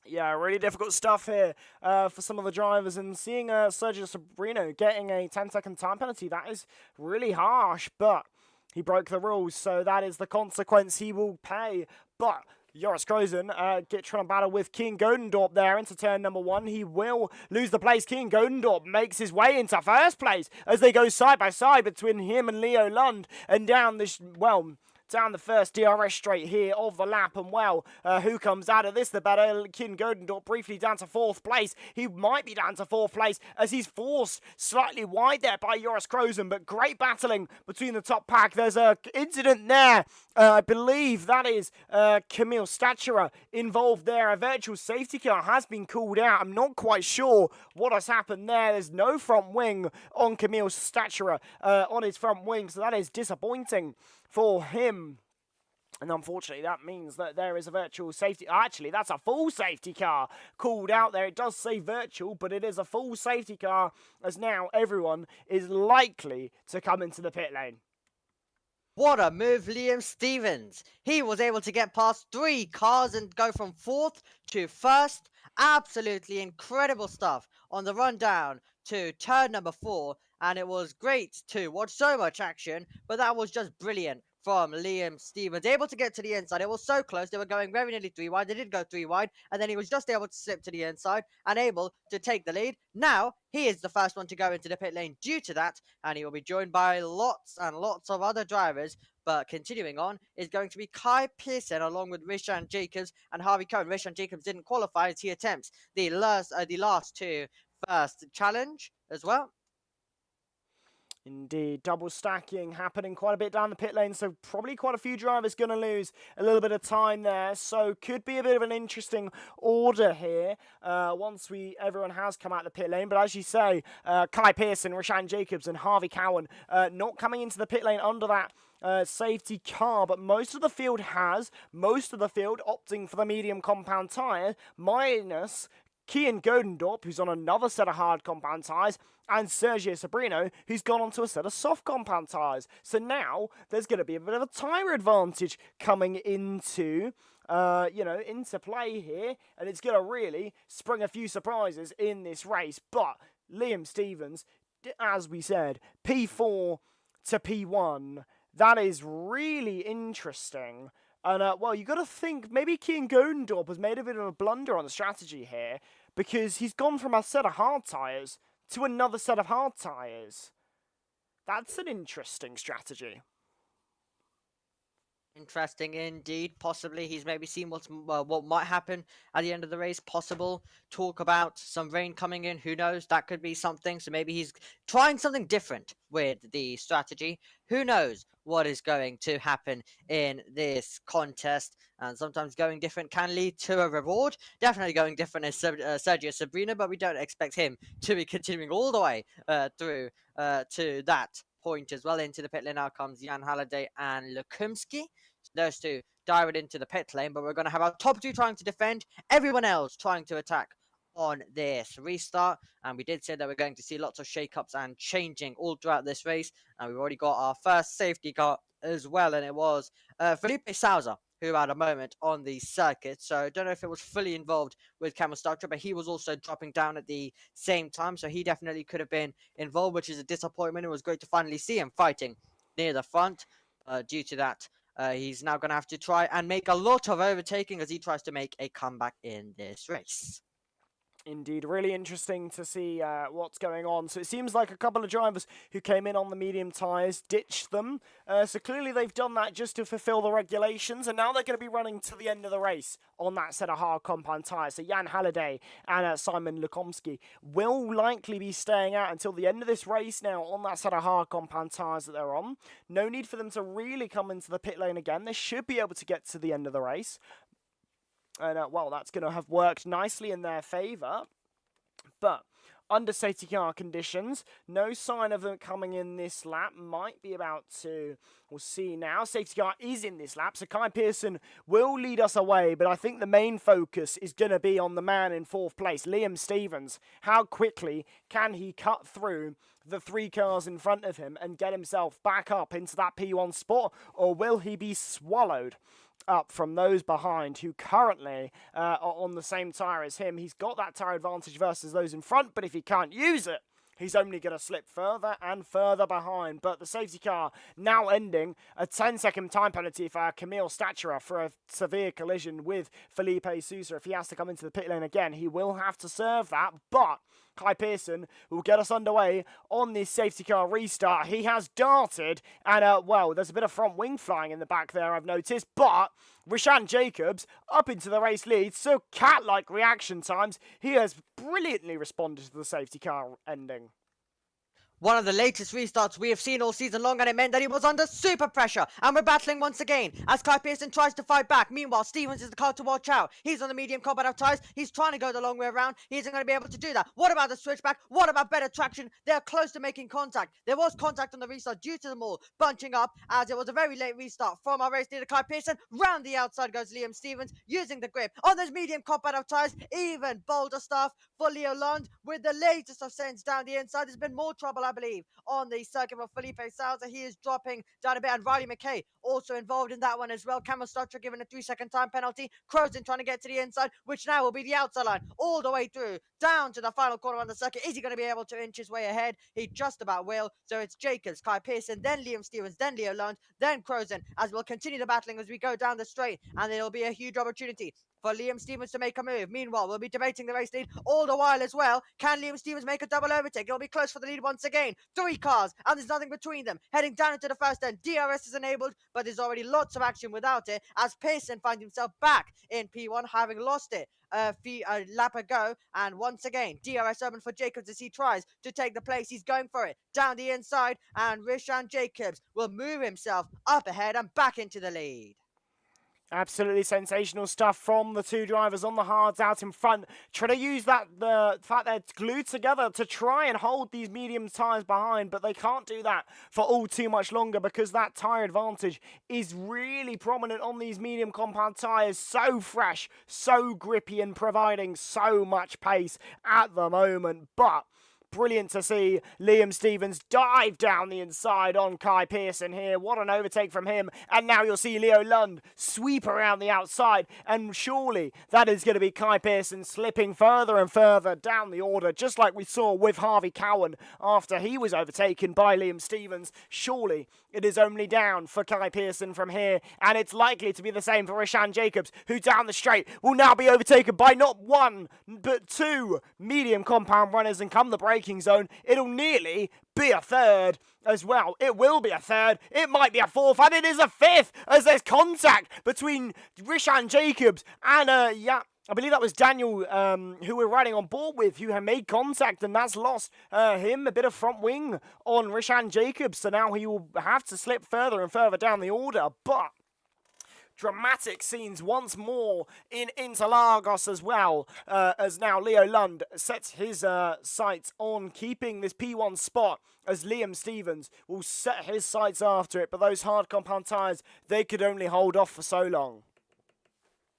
Yeah, really difficult stuff here for some of the drivers, and seeing Sergio Sabrino getting a 10-second time penalty, that is really harsh, but he broke the rules, so that is the consequence he will pay. But Joris Krozen trying to battle with Kian Godendorp there into turn number 1. He will lose the place. Kian Godendorp makes his way into first place as they go side by side between him and Leo Lund, and down this, well, down the first DRS straight here of the lap, and who comes out of this the better? Kian Godendorp briefly down to 4th place. He might be down to 4th place as he's forced slightly wide there by Joris Krozen, but great battling between the top pack. There's a incident there. I believe that is Camille Statura involved there. A virtual safety car has been called out. I'm not quite sure what has happened there. There's no front wing on Camille Statura on his front wing, so that is disappointing for him. And unfortunately, that means that there is a virtual safety. Actually, that's a full safety car called out there. It does say virtual, but it is a full safety car, as now everyone is likely to come into the pit lane. What a move, Liam Stevens. He was able to get past 3 cars and go from 4th to 1st. Absolutely incredible stuff on the run down to turn number 4. And it was great to watch so much action, but that was just brilliant from Liam Stevens. Able to get to the inside. It was so close. They were going very nearly 3 wide. They did go 3 wide, and then he was just able to slip to the inside and able to take the lead. Now, he is the first one to go into the pit lane due to that, and he will be joined by lots and lots of other drivers. But continuing on is going to be Kai Pearson along with Rishan Jacobs and Harvey Cohen. Rishan Jacobs didn't qualify as he attempts the last 2 first challenge as well. Indeed, double stacking happening quite a bit down the pit lane, so probably quite a few drivers going to lose a little bit of time there, so could be a bit of an interesting order here once everyone has come out the pit lane. But as you say, Kai Pearson, Rishan Jacobs and Harvey Cowan not coming into the pit lane under that safety car, but most of the field opting for the medium compound tyre, minus Kian Godendorp, who's on another set of hard compound tyres, and Sergio Sabrino, who's gone onto a set of soft compound tyres. So now there's going to be a bit of a tyre advantage coming into play here, and it's going to really spring a few surprises in this race. But Liam Stevens, as we said, P4 to P1, that is really interesting. And, you got to think maybe Kian Godendorp has made a bit of a blunder on the strategy here, because he's gone from a set of hard tyres to another set of hard tyres. That's an interesting strategy. Interesting indeed. Possibly he's maybe seen what might happen at the end of the race. Possible talk about some rain coming in. Who knows? That could be something. So maybe he's trying something different with the strategy. Who knows what is going to happen in this contest? And sometimes going different can lead to a reward. Definitely going different is Sergio Sabrino, but we don't expect him to be continuing all the way through to that point as well. Into the pit lane now comes Jan Halliday and Lukumski. Those two dive into the pit lane, but we're going to have our top 2 trying to defend, everyone else trying to attack on this restart. And we did say that we're going to see lots of shake-ups and changing all throughout this race, and we've already got our first safety car as well, and it was Felipe Salza who had a moment on the circuit. So I don't know if it was fully involved with Camel Structure, but he was also dropping down at the same time. So he definitely could have been involved, which is a disappointment. It was great to finally see him fighting near the front. Due to that, he's now going to have to try and make a lot of overtaking as he tries to make a comeback in this race. Indeed, really interesting to see what's going on. So it seems like a couple of drivers who came in on the medium tyres ditched them. So clearly they've done that just to fulfill the regulations, and now they're going to be running to the end of the race on that set of hard compound tyres. So Jan Halliday and Simon Lukomski will likely be staying out until the end of this race now on that set of hard compound tyres that they're on. No need for them to really come into the pit lane again. They should be able to get to the end of the race. And, well, that's going to have worked nicely in their favour. But under safety car conditions, no sign of them coming in this lap. Might be about to. We'll see now. Safety car is in this lap, so Kai Pearson will lead us away. But I think the main focus is going to be on the man in fourth place, Liam Stevens. How quickly can he cut through the 3 cars in front of him and get himself back up into that P1 spot? Or will he be swallowed up from those behind who currently are on the same tyre as him? He's got that tyre advantage versus those in front, but if he can't use it, he's only going to slip further and further behind. But the safety car now ending a 10-second time penalty for Camille Staturer for a severe collision with Felipe Sousa. If he has to come into the pit lane again, he will have to serve that. But Kai Pearson will get us underway on this safety car restart. He has darted, and well, there's a bit of front wing flying in the back there, I've noticed, but Rishan Jacobs up into the race lead, so cat-like reaction times. He has brilliantly responded to the safety car ending. One of the latest restarts we have seen all season long, and it meant that he was under super pressure. And we're battling once again as Kai Pearson tries to fight back. Meanwhile, Stevens is the car to watch out. He's on the medium combat of tyres. He's trying to go the long way around. He isn't going to be able to do that. What about the switchback? What about better traction? They're close to making contact. There was contact on the restart due to them all bunching up, as it was a very late restart from our race leader Kai Pearson. Round the outside goes Liam Stevens using the grip on those medium combat of tyres. Even bolder stuff for Leo Lund with the latest of sense down the inside. There's been more trouble, I believe, on the circuit for Felipe Sousa. He is dropping down a bit, and Riley McKay also involved in that one as well. Camel Structure given a 3-second time penalty. Crozen trying to get to the inside, which now will be the outside line all the way through down to the final corner on the circuit. Is he going to be able to inch his way ahead? He just about will. So it's Jacobs, Kai Pearson, then Liam Stevens, then Leo Lund, then Crozen, as we'll continue the battling as we go down the straight, and it'll be a huge opportunity for Liam Stevens to make a move. Meanwhile, we'll be debating the race lead all the while as well. Can Liam Stevens make a double overtake? It'll be close for the lead once again. 3 cars, and there's nothing between them. Heading down into the first end. DRS is enabled, but there's already lots of action without it, as Pearson finds himself back in P1, having lost it a lap ago. And once again, DRS open for Jacobs as he tries to take the place. He's going for it down the inside, and Rishan Jacobs will move himself up ahead and back into the lead. Absolutely sensational stuff from the 2 drivers on the hards out in front. Trying to use the fact they're glued together to try and hold these medium tyres behind, but they can't do that for all too much longer because that tyre advantage is really prominent on these medium compound tyres. So fresh, so grippy, and providing so much pace at the moment. But brilliant to see Liam Stevens dive down the inside on Kai Pearson here. What an overtake from him. And now you'll see Leo Lund sweep around the outside. And surely that is going to be Kai Pearson slipping further and further down the order, just like we saw with Harvey Cowan after he was overtaken by Liam Stevens. Surely it is only down for Kai Pearson from here. And it's likely to be the same for Rishan Jacobs, who down the straight will now be overtaken by not 1, but 2 medium compound runners. And come the braking zone, it'll nearly be a 3rd as well. It will be a 3rd, it might be a 4th, and it is a 5th as there's contact between Rishan Jacobs and I believe that was Daniel, who we're riding on board with, who had made contact, and that's lost him a bit of front wing on Rishan Jacobs. So now he will have to slip further and further down the order. But dramatic scenes once more in Interlagos as well, as now Leo Lund sets his sights on keeping this P1 spot, as Liam Stevens will set his sights after it. But those hard compound tyres, they could only hold off for so long.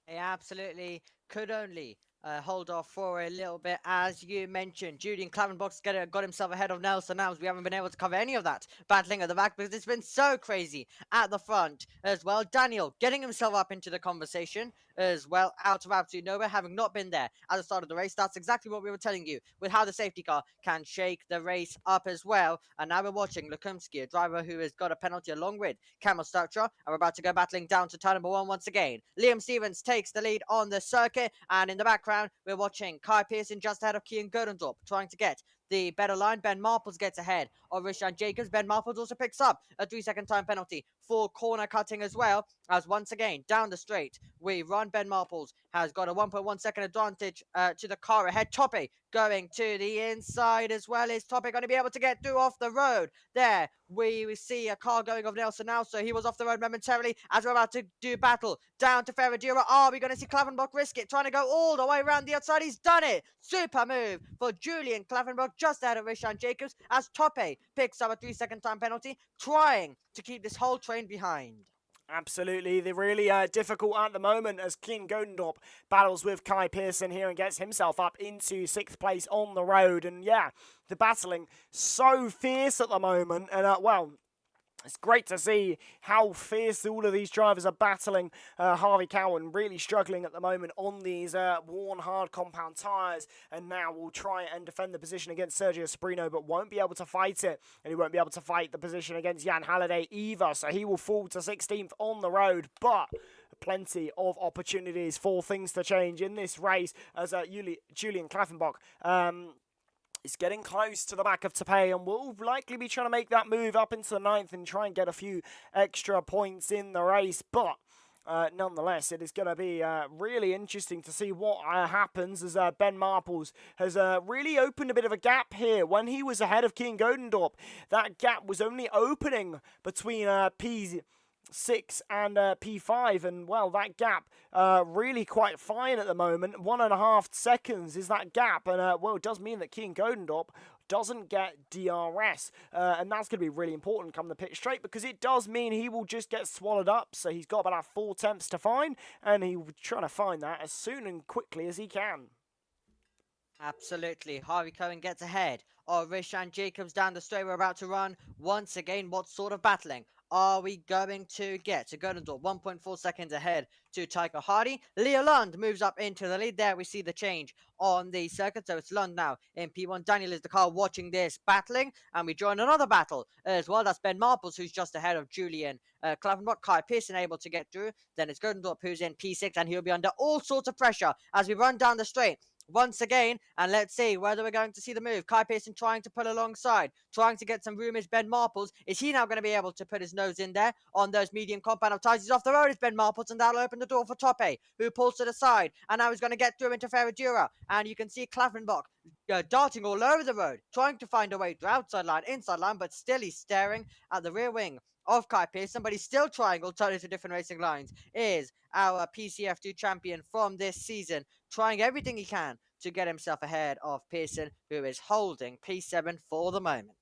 They absolutely could only. hold off for a little bit. As you mentioned, Julian Klavenbach's got himself ahead of Nelson Nams. We haven't been able to cover any of that battling at the back because it's been so crazy at the front as well. Daniel getting himself up into the conversation as well, out of absolute nowhere, having not been there at the start of the race. That's exactly what we were telling you with how the safety car can shake the race up as well. And now we're watching Lukumski, a driver who has got a penalty along with Camel Structure, and we're about to go battling down to turn number 1 once again. Liam Stevens takes the lead on the circuit, and in the background we're watching Kai Pearson just ahead of Kian Godendorp, trying to get the better line. Ben Marples gets ahead of Rishan Jacobs. Ben Marples also picks up a 3-second time penalty for corner cutting as well, as once again down the straight we run. Ben Marples has got a 1.1 second advantage to the car ahead. Toppe going to the inside as well. Is Toppe going to be able to get through off the road? There we see a car going of Nelson now, so he was off the road momentarily as we're about to do battle down to Ferradura. Are we going to see Klavenbach risk it, trying to go all the way around the outside? He's done it. Super move for Julian Klavenbach just ahead of Rishan Jacobs as Toppe picks up a 3-second time penalty, trying to keep this whole train behind. Absolutely, they're really difficult at the moment as Kian Godendorp battles with Kai Pearson here and gets himself up into 6th place on the road. And yeah, the battling so fierce at the moment, and well, it's great to see how fierce all of these drivers are battling. Harvey Cowan really struggling at the moment on these worn hard compound tyres, and now will try and defend the position against Sergio Sobrino, but won't be able to fight it, and he won't be able to fight the position against Jan Halliday either, so he will fall to 16th on the road. But plenty of opportunities for things to change in this race as Julian Klavenbach is getting close to the back of Toppe and will likely be trying to make that move up into the 9th and try and get a few extra points in the race. But nonetheless, it is going to be really interesting to see what happens as Ben Marples has really opened a bit of a gap here. When he was ahead of Kian Godendorp, that gap was only opening between P6 and P5, and well, that gap really quite fine at the moment. 1.5 seconds is that gap, and well, it does mean that Kian Godendorp doesn't get DRS, and that's going to be really important come the pit straight, because it does mean he will just get swallowed up. So he's got about 4 tenths to find, and he will try to find that as soon and quickly as he can. Absolutely. Harvey Cohen gets ahead of Rishan Jacobs down the straight. We're about to run once again. What sort of battling are we going to get? To Godendorp, 1.4 seconds ahead to Tycho Hardy. Leo Lund moves up into the lead. There we see the change on the circuit. So it's Lund now in P1. Daniel is the car watching this battling. And we join another battle as well. That's Ben Marples, who's just ahead of Julian Klavenbach. Kai Pearson able to get through. Then it's Godendorp, who's in P6. And he'll be under all sorts of pressure as we run down the straight once again, and let's see whether we're going to see the move. Kai Pearson trying to pull alongside, trying to get some room is Ben Marples. Is he now going to be able to put his nose in there on those medium compound of tyres? He's off the road, is Ben Marples, and that'll open the door for Toppe, who pulls to the side, and now he's going to get through into Ferradura, and you can see Klavenbach darting all over the road, trying to find a way through outside line, inside line, but still he's staring at the rear wing of Kai Pearson, but he's still trying alternative different racing lines. Is our PCF2 champion from this season, trying everything he can to get himself ahead of Pearson, who is holding P7 for the moment.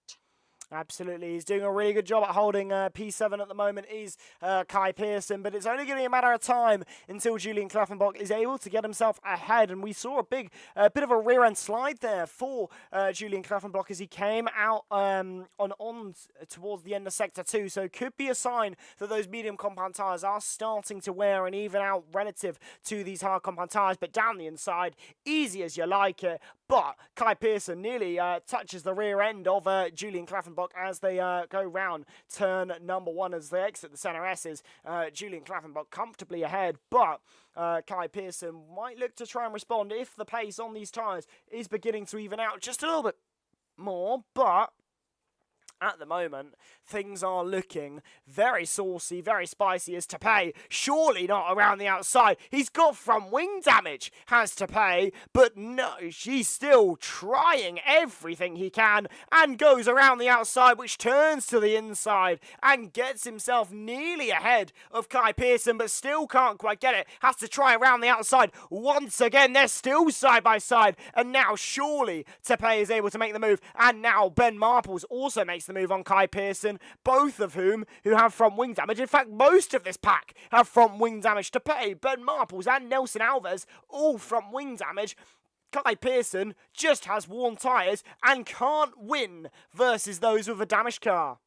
Absolutely, he's doing a really good job at holding P7 at the moment, is Kai Pearson, but it's only going to be a matter of time until Julian Klavenbach is able to get himself ahead, and we saw a bit of a rear end slide there for Julian Klavenbach as he came out on towards the end of Sector 2, so it could be a sign that those medium compound tyres are starting to wear and even out relative to these hard compound tyres, but down the inside, easy as you like it, but Kai Pearson nearly touches the rear end of Julian Klavenbach as they go round turn number 1 as they exit the centre S's. Julian Klavenbach comfortably ahead, but Kai Pearson might look to try and respond if the pace on these tyres is beginning to even out just a little bit more, but at the moment, things are looking very saucy, very spicy as Toppe. Surely not around the outside. He's got front wing damage, has Toppe, but no, she's still trying everything he can and goes around the outside, which turns to the inside and gets himself nearly ahead of Kai Pearson, but still can't quite get it. Has to try around the outside once again. They're still side by side, and now surely Toppe is able to make the move, and now Ben Marples also makes the the move on Kai Pearson, both of who have front wing damage. In fact, most of this pack have front wing damage to pay. Ben Marples and Nelson Alves, all front wing damage. Kai Pearson just has worn tyres and can't win versus those with a damaged car.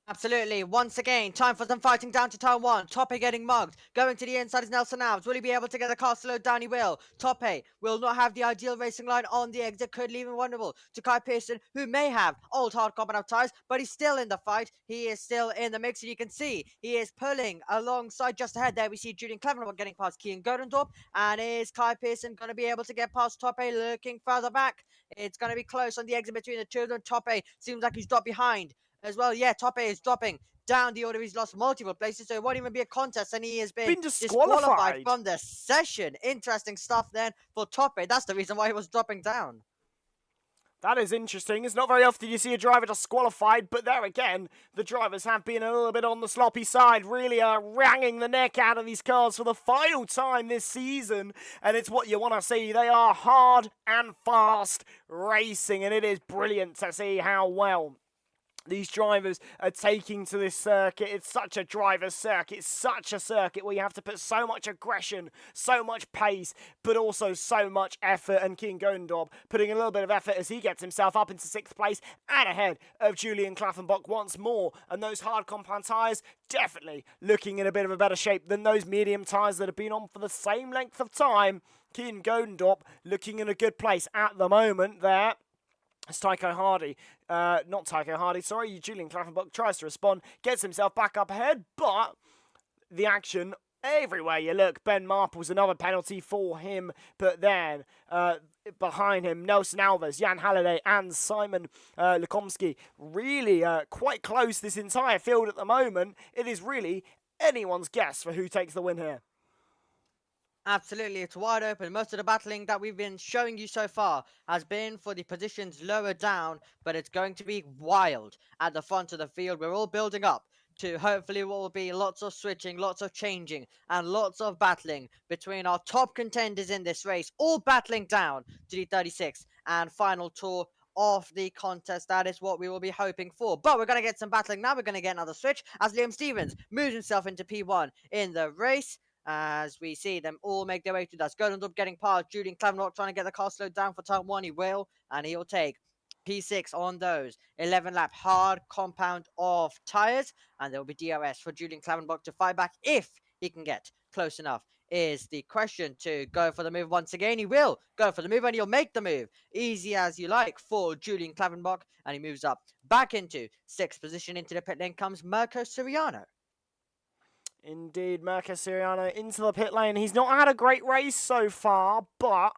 Absolutely. Once again, time for some fighting down to turn one. Tope getting mugged. Going to the inside is Nelson Alves. Will he be able to get the car slowed down? He will. Tope will not have the ideal racing line on the exit. Could leave him vulnerable to Kai Pearson, who may have old hard carbon tyres, but he's still in the fight. He is still in the mix, and you can see he is pulling alongside just ahead there. We see Julian Cleveland getting past Kian Godendorp. And is Kai Pearson going to be able to get past Tope looking further back? It's going to be close on the exit between the two of them. Tope seems like he's dropped behind as well. Yeah, Tope is dropping down the order. He's lost multiple places, so it won't even be a contest, and he has been disqualified from the session. Interesting stuff then for Tope. That's the reason why he was dropping down. That is interesting. It's not very often you see a driver disqualified, but there again, the drivers have been a little bit on the sloppy side, really wringing the neck out of these cars for the final time this season, and it's what you want to see. They are hard and fast racing, and it is brilliant to see how well these drivers are taking to this circuit. It's such a driver's circuit. It's such a circuit where you have to put so much aggression, so much pace, but also so much effort. And Kian Godendorp putting a little bit of effort as he gets himself up into 6th place and ahead of Julian Klaffenbach once more. And those hard compound tyres definitely looking in a bit of a better shape than those medium tyres that have been on for the same length of time. Kian Godendorp looking in a good place at the moment there. It's Tycho Hardy, not Tycho Hardy, sorry, Julian Klaffenbach tries to respond, gets himself back up ahead, but the action everywhere you look. Ben Marples, another penalty for him, but then behind him, Nelson Alves, Jan Halliday and Simon Lukomski, really quite close this entire field at the moment. It is really anyone's guess for who takes the win here. Absolutely, it's wide open. Most of the battling that we've been showing you so far has been for the positions lower down, but it's going to be wild at the front of the field. We're all building up to hopefully what will be lots of switching, lots of changing, and lots of battling between our top contenders in this race, all battling down to the 36th and final tour of the contest. That is what we will be hoping for. But we're going to get some battling now. We're going to get another switch as Liam Stevens moves himself into P1 in the race. As we see them all make their way to that. Godendorp getting past Julian Klavenot, trying to get the car slowed down for turn 1. He will, and he'll take P6 on those 11-lap hard compound of tyres. And there will be DRS for Julian Klavenbach to fight back if he can get close enough. Is the question to go for the move once again. He will go for the move, and he'll make the move. Easy as you like for Julian Klavenbach, and he moves up back into 6th position. Into the pit lane comes Mirko Siriano. Indeed, Mirko Siriano into the pit lane. He's not had a great race so far, but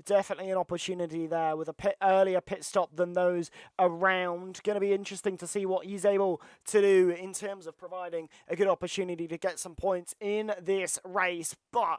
definitely an opportunity there with a earlier pit stop than those around. Going to be interesting to see what he's able to do in terms of providing a good opportunity to get some points in this race. But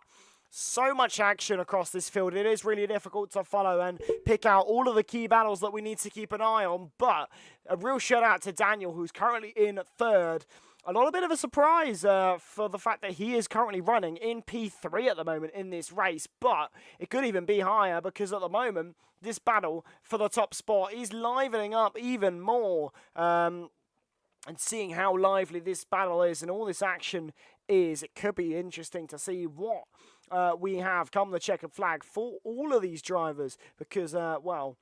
so much action across this field. It is really difficult to follow and pick out all of the key battles that we need to keep an eye on. But a real shout out to Daniel, who's currently in 3rd. A bit of a surprise for the fact that he is currently running in P3 at the moment in this race, but it could even be higher because at the moment, this battle for the top spot is livening up even more. And seeing how lively this battle is and all this action is, it could be interesting to see what we have come the checkered flag for all of these drivers because, well,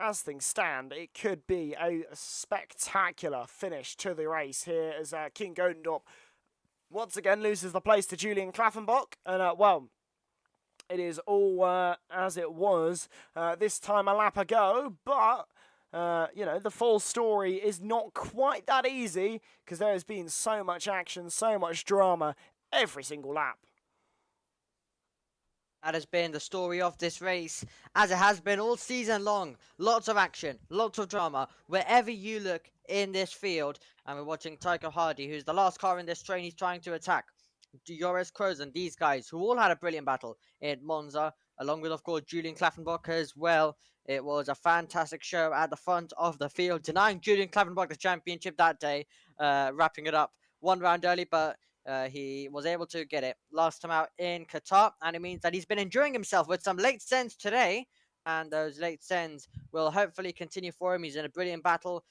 as things stand, it could be a spectacular finish to the race here as Kian Godendorp once again loses the place to Julian Klaffenbach. And, well, it is all as it was this time a lap ago. But, you know, the full story is not quite that easy because there has been so much action, so much drama every single lap. That has been the story of this race, as it has been all season long. Lots of action, lots of drama, wherever you look in this field. And we're watching Tycho Hardy, who's the last car in this train. He's trying to attack Joris Kroos and these guys, who all had a brilliant battle in Monza, along with, of course, Julian Klaffenbach as well. It was a fantastic show at the front of the field, denying Julian Klaffenbach the championship that day, wrapping it up one round early, but he was able to get it last time out in Qatar, and it means that he's been enjoying himself with some late sends today, and those late sends will hopefully continue for him. He's in a brilliant battle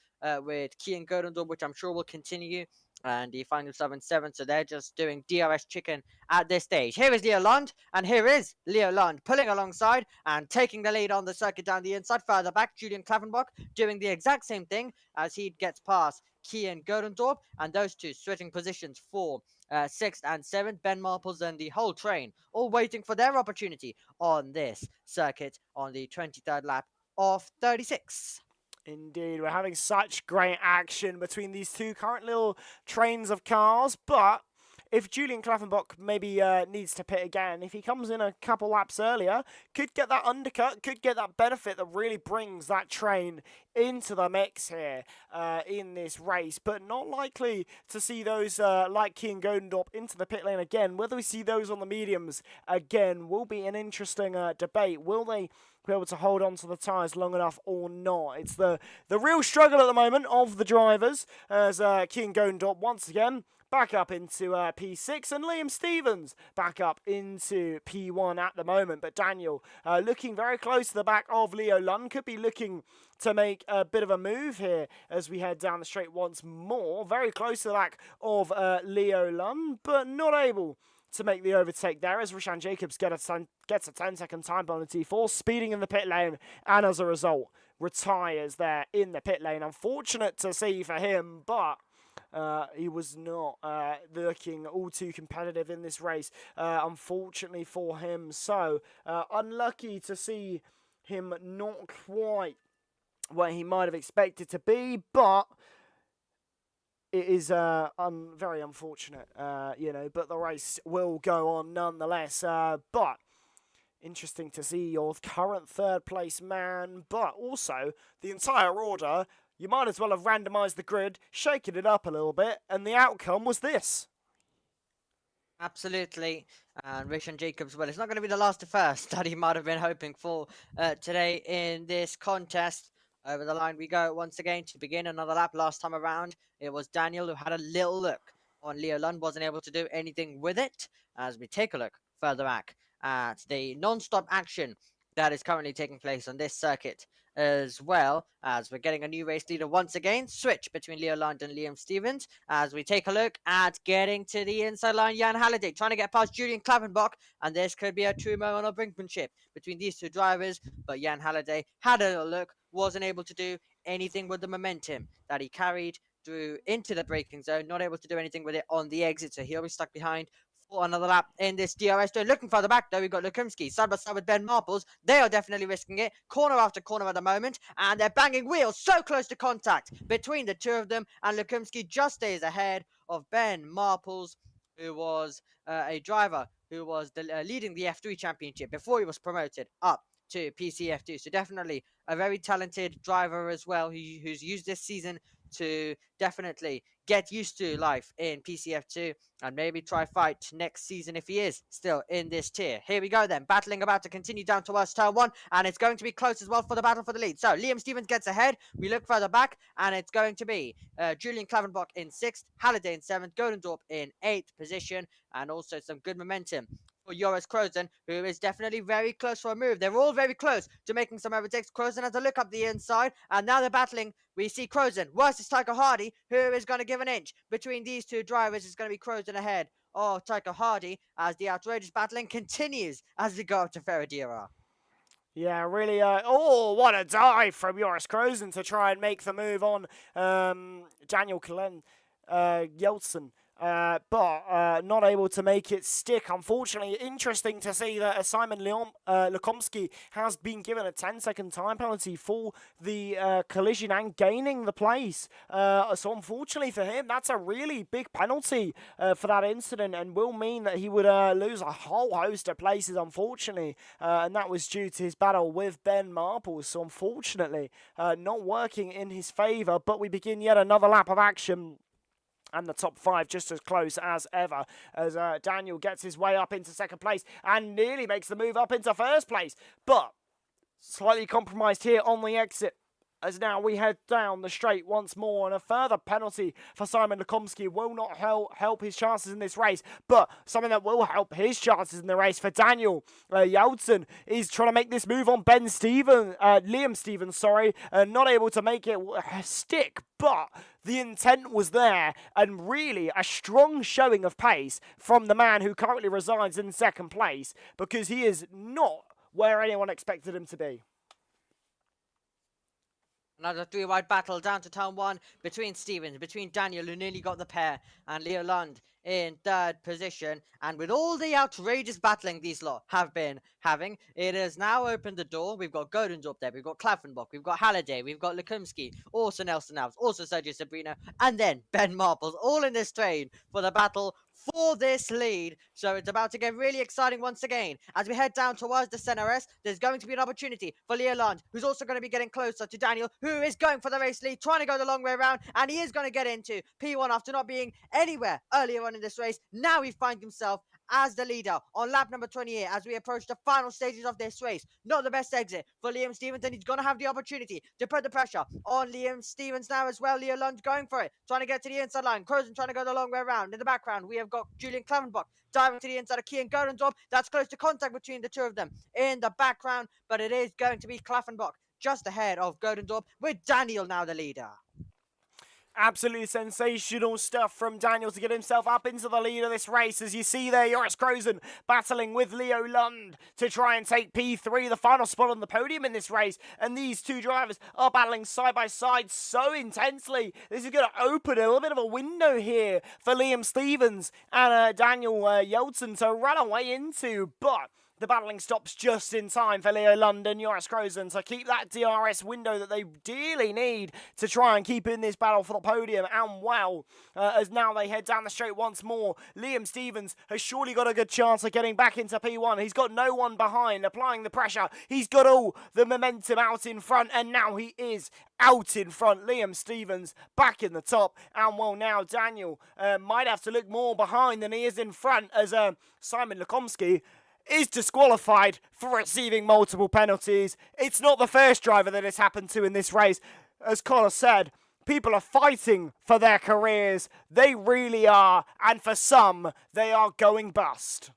with Kian Godendorp, which I'm sure will continue. And he finds himself in 7th, so they're just doing DRS chicken at this stage. Here is Leo Lund, and here is Leo Lund pulling alongside and taking the lead on the circuit down the inside. Further back, Julian Klavenbach doing the exact same thing as he gets past Kian Godendorp, and those two switching positions for 6th and 7th. Ben Marples and the whole train all waiting for their opportunity on this circuit on the 23rd lap of 36. Indeed, we're having such great action between these two current little trains of cars, but if Julian Klaffenbach maybe needs to pit again, if he comes in a couple laps earlier, could get that undercut, could get that benefit that really brings that train into the mix here in this race, but not likely to see those like Kian Godendorp into the pit lane again. Whether we see those on the mediums again will be an interesting debate. Will they be able to hold on to the tyres long enough or not? It's the real struggle at the moment of the drivers as Kian Godendorp once again back up into P6 and Liam Stevens back up into P1 at the moment. But Daniel looking very close to the back of Leo Lund, could be looking to make a bit of a move here as we head down the straight once more. Very close to the back of Leo Lund, but not able to make the overtake there as Rishan Jacobs gets a 10-second time penalty for speeding in the pit lane, and as a result retires there in the pit lane. Unfortunate to see for him, but he was not looking all too competitive in this race, unfortunately for him. So unlucky to see him not quite where he might have expected to be, but it is very unfortunate, but the race will go on nonetheless. But interesting to see your current third place man, but also the entire order. You might as well have randomised the grid, shaken it up a little bit, and the outcome was this. Absolutely. And Rishan Jacobs, well, it's not going to be the last to first that he might have been hoping for today in this contest. Over the line we go once again to begin another lap. Last time around, it was Daniel who had a little look on Leo Lund, wasn't able to do anything with it. As we take a look further back at the non-stop action that is currently taking place on this circuit, as well as we're getting a new race leader once again. Switch between Leo Lund and Liam Stevens as we take a look at getting to the inside line. Jan Halliday trying to get past Julian Klavenbach, and this could be a true moment of brinkmanship between these two drivers, but Jan Halliday had a little look, wasn't able to do anything with the momentum that he carried through into the braking zone, not able to do anything with it on the exit, so he'll be stuck behind for another lap in this DRS. Looking further back though, we've got Lukumski side by side with Ben Marples. They are definitely risking it, corner after corner at the moment, and they're banging wheels so close to contact between the two of them, and Lukumski just stays ahead of Ben Marples, who was a driver who was leading the F3 championship before he was promoted up to PCF2. So definitely a very talented driver as well, who's used this season to definitely get used to life in PCF2 and maybe try fight next season if he is still in this tier. Here we go then, battling about to continue down towards turn 1, and it's going to be close as well for the battle for the lead. So Liam Stevens gets ahead, we look further back, and it's going to be Julian Klavenbach in 6th, Halliday in 7th, Godendorp in 8th position, and also some good momentum for Joris Krozen, who is definitely very close for a move. They're all very close to making some overtakes. Krozen has a look up the inside, and now they're battling. We see Krozen versus Tycho Hardy, who is going to give an inch between these two drivers. It's going to be Krozen ahead of Tycho Hardy as the outrageous battling continues as we go up to Ferradira. Yeah, really, what a dive from Joris Krozen to try and make the move on Daniel Yeltsin. But not able to make it stick, unfortunately. Interesting to see that Simon Lukomski has been given a 10-second time penalty for the collision and gaining the place. So unfortunately for him, that's a really big penalty for that incident, and will mean that he would lose a whole host of places, unfortunately. And that was due to his battle with Ben Marples. So unfortunately, not working in his favour. But we begin yet another lap of action, and the top 5 just as close as ever as Daniel gets his way up into 2nd place and nearly makes the move up into 1st place. But slightly compromised here on the exit as now we head down the straight once more, and a further penalty for Simon Lukomski will not help his chances in this race, but something that will help his chances in the race for Daniel Yeltsin is trying to make this move on Liam Stevens, not able to make it stick, but the intent was there, and really a strong showing of pace from the man who currently resides in second place, because he is not where anyone expected him to be. Another three-wide battle down to turn one between Stevens, between Daniel, who nearly got the pair, and Leo Lund in third position. And with all the outrageous battling these lot have been having, it has now opened the door. We've got Godens up there, we've got Klaffenbach, we've got Halliday, we've got Lukumski, also Nelson Alves, also Sergio Sabrina, and then Ben Marples, all in this train for the battle for this lead. So it's about to get really exciting once again. As we head down towards the center S, there's going to be an opportunity for Leo Lund, who's also going to be getting closer to Daniel, who is going for the race lead, trying to go the long way around, and he is going to get into P1 after not being anywhere earlier on in this race. Now he finds himself as the leader on lap number 28 as we approach the final stages of this race. Not the best exit for Liam Stevens, and he's going to have the opportunity to put the pressure on Liam Stevens now as well. Leo Lund going for it, trying to get to the inside line. Crozen trying to go the long way around. In the background, we have got Julian Klavenbach diving to the inside of Kian Godendorp. That's close to contact between the two of them in the background, but it is going to be Klavenbach just ahead of Godendorp, with Daniel now the leader. Absolutely sensational stuff from Daniel to get himself up into the lead of this race. As you see there, Joris Crozen battling with Leo Lund to try and take P3, the final spot on the podium in this race. And these two drivers are battling side by side so intensely. This is going to open a little bit of a window here for Liam Stevens and Daniel Yeltsin to run away into. But the battling stops just in time for Leo Lund and Joris Crozen to keep that DRS window that they dearly need to try and keep in this battle for the podium. And well, as now they head down the straight once more, Liam Stevens has surely got a good chance of getting back into P1. He's got no one behind, applying the pressure. He's got all the momentum out in front, and now he is out in front. Liam Stevens back in the top, and well, now Daniel might have to look more behind than he is in front, as Simon Lukomski is disqualified for receiving multiple penalties. It's not the first driver that it's happened to in this race. As Connor said, people are fighting for their careers. They really are. And for some, they are going bust.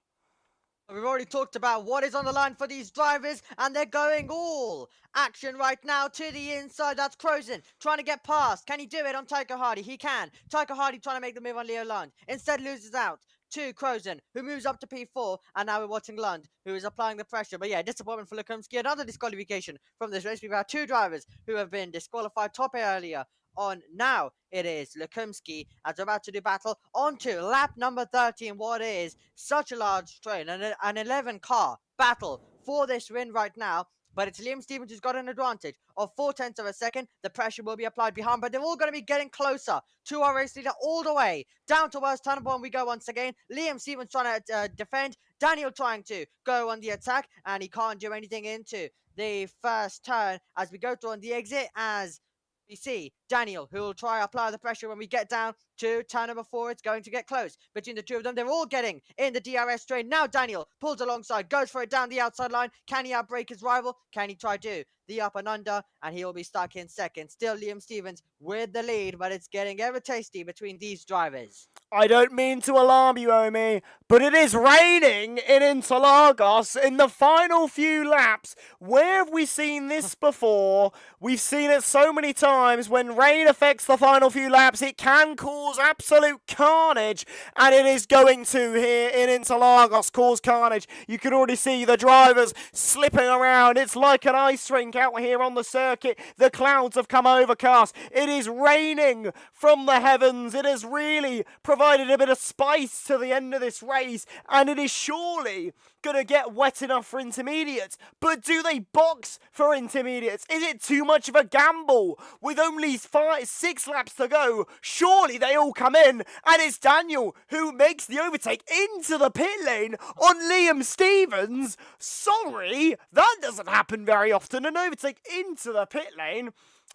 We've already talked about what is on the line for these drivers, and they're going all action right now to the inside. That's Crozen trying to get past. Can he do it on Tycho Hardy? He can. Tycho Hardy trying to make the move on Leo Lund. Instead loses out to Crozen, who moves up to P4, and now we're watching Lund, who is applying the pressure. But yeah, disappointment for Lukumski. Another disqualification from this race. We've had two drivers who have been disqualified. Top earlier on. Now it is Lukumski as we're about to do battle onto lap number 30 in what is such a large train, and an 11 car battle for this win right now. But it's Liam Stevens who's got an advantage of 0.4 of a second. The pressure will be applied behind, but they're all going to be getting closer to our race leader all the way down towards turn one. We go once again. Liam Stevens trying to defend. Daniel trying to go on the attack, and he can't do anything into the first turn as we go through on the exit, as we see Daniel, who will try to apply the pressure when we get down to turn number 4. It's going to get close between the two of them. They're all getting in the DRS train. Now Daniel pulls alongside, goes for it down the outside line. Can he outbrake his rival? Can he try to the up and under? And he will be stuck in second. Still Liam Stevens with the lead, but it's getting ever tasty between these drivers. I don't mean to alarm you, Omi, but it is raining in Interlagos in the final few laps. Where have we seen this before? We've seen it so many times. When rain affects the final few laps, it can cause absolute carnage, and it is going to here in Interlagos cause carnage. You can already see the drivers slipping around. It's like an ice rink out here on the circuit. The clouds have come overcast. It is raining from the heavens. It has really provided a bit of spice to the end of this race, and it is surely going to get wet enough for intermediates. But do they box for intermediates? Is it too much of a gamble? With only 6 laps to go, surely they all come in, and it's Daniel who makes the overtake into the pit lane on Liam Stevens. Sorry, that doesn't happen very often, an overtake into the pit lane.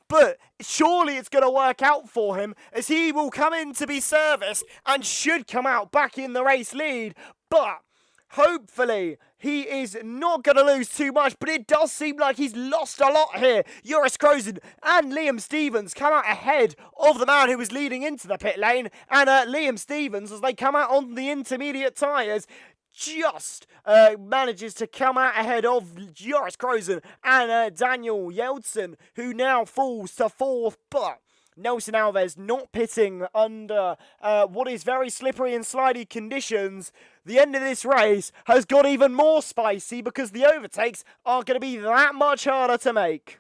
But surely it's going to work out for him, as he will come in to be serviced and should come out back in the race lead. But Hopefully, he is not going to lose too much, but it does seem like he's lost a lot here. Joris Krozen and Liam Stevens come out ahead of the man who was leading into the pit lane, and Liam Stevens, as they come out on the intermediate tyres, just manages to come out ahead of Joris Krozen and Daniel Yeltsin, who now falls to 4th, but Nelson Alves not pitting under what is very slippery and slidey conditions. The end of this race has got even more spicy because the overtakes are going to be that much harder to make.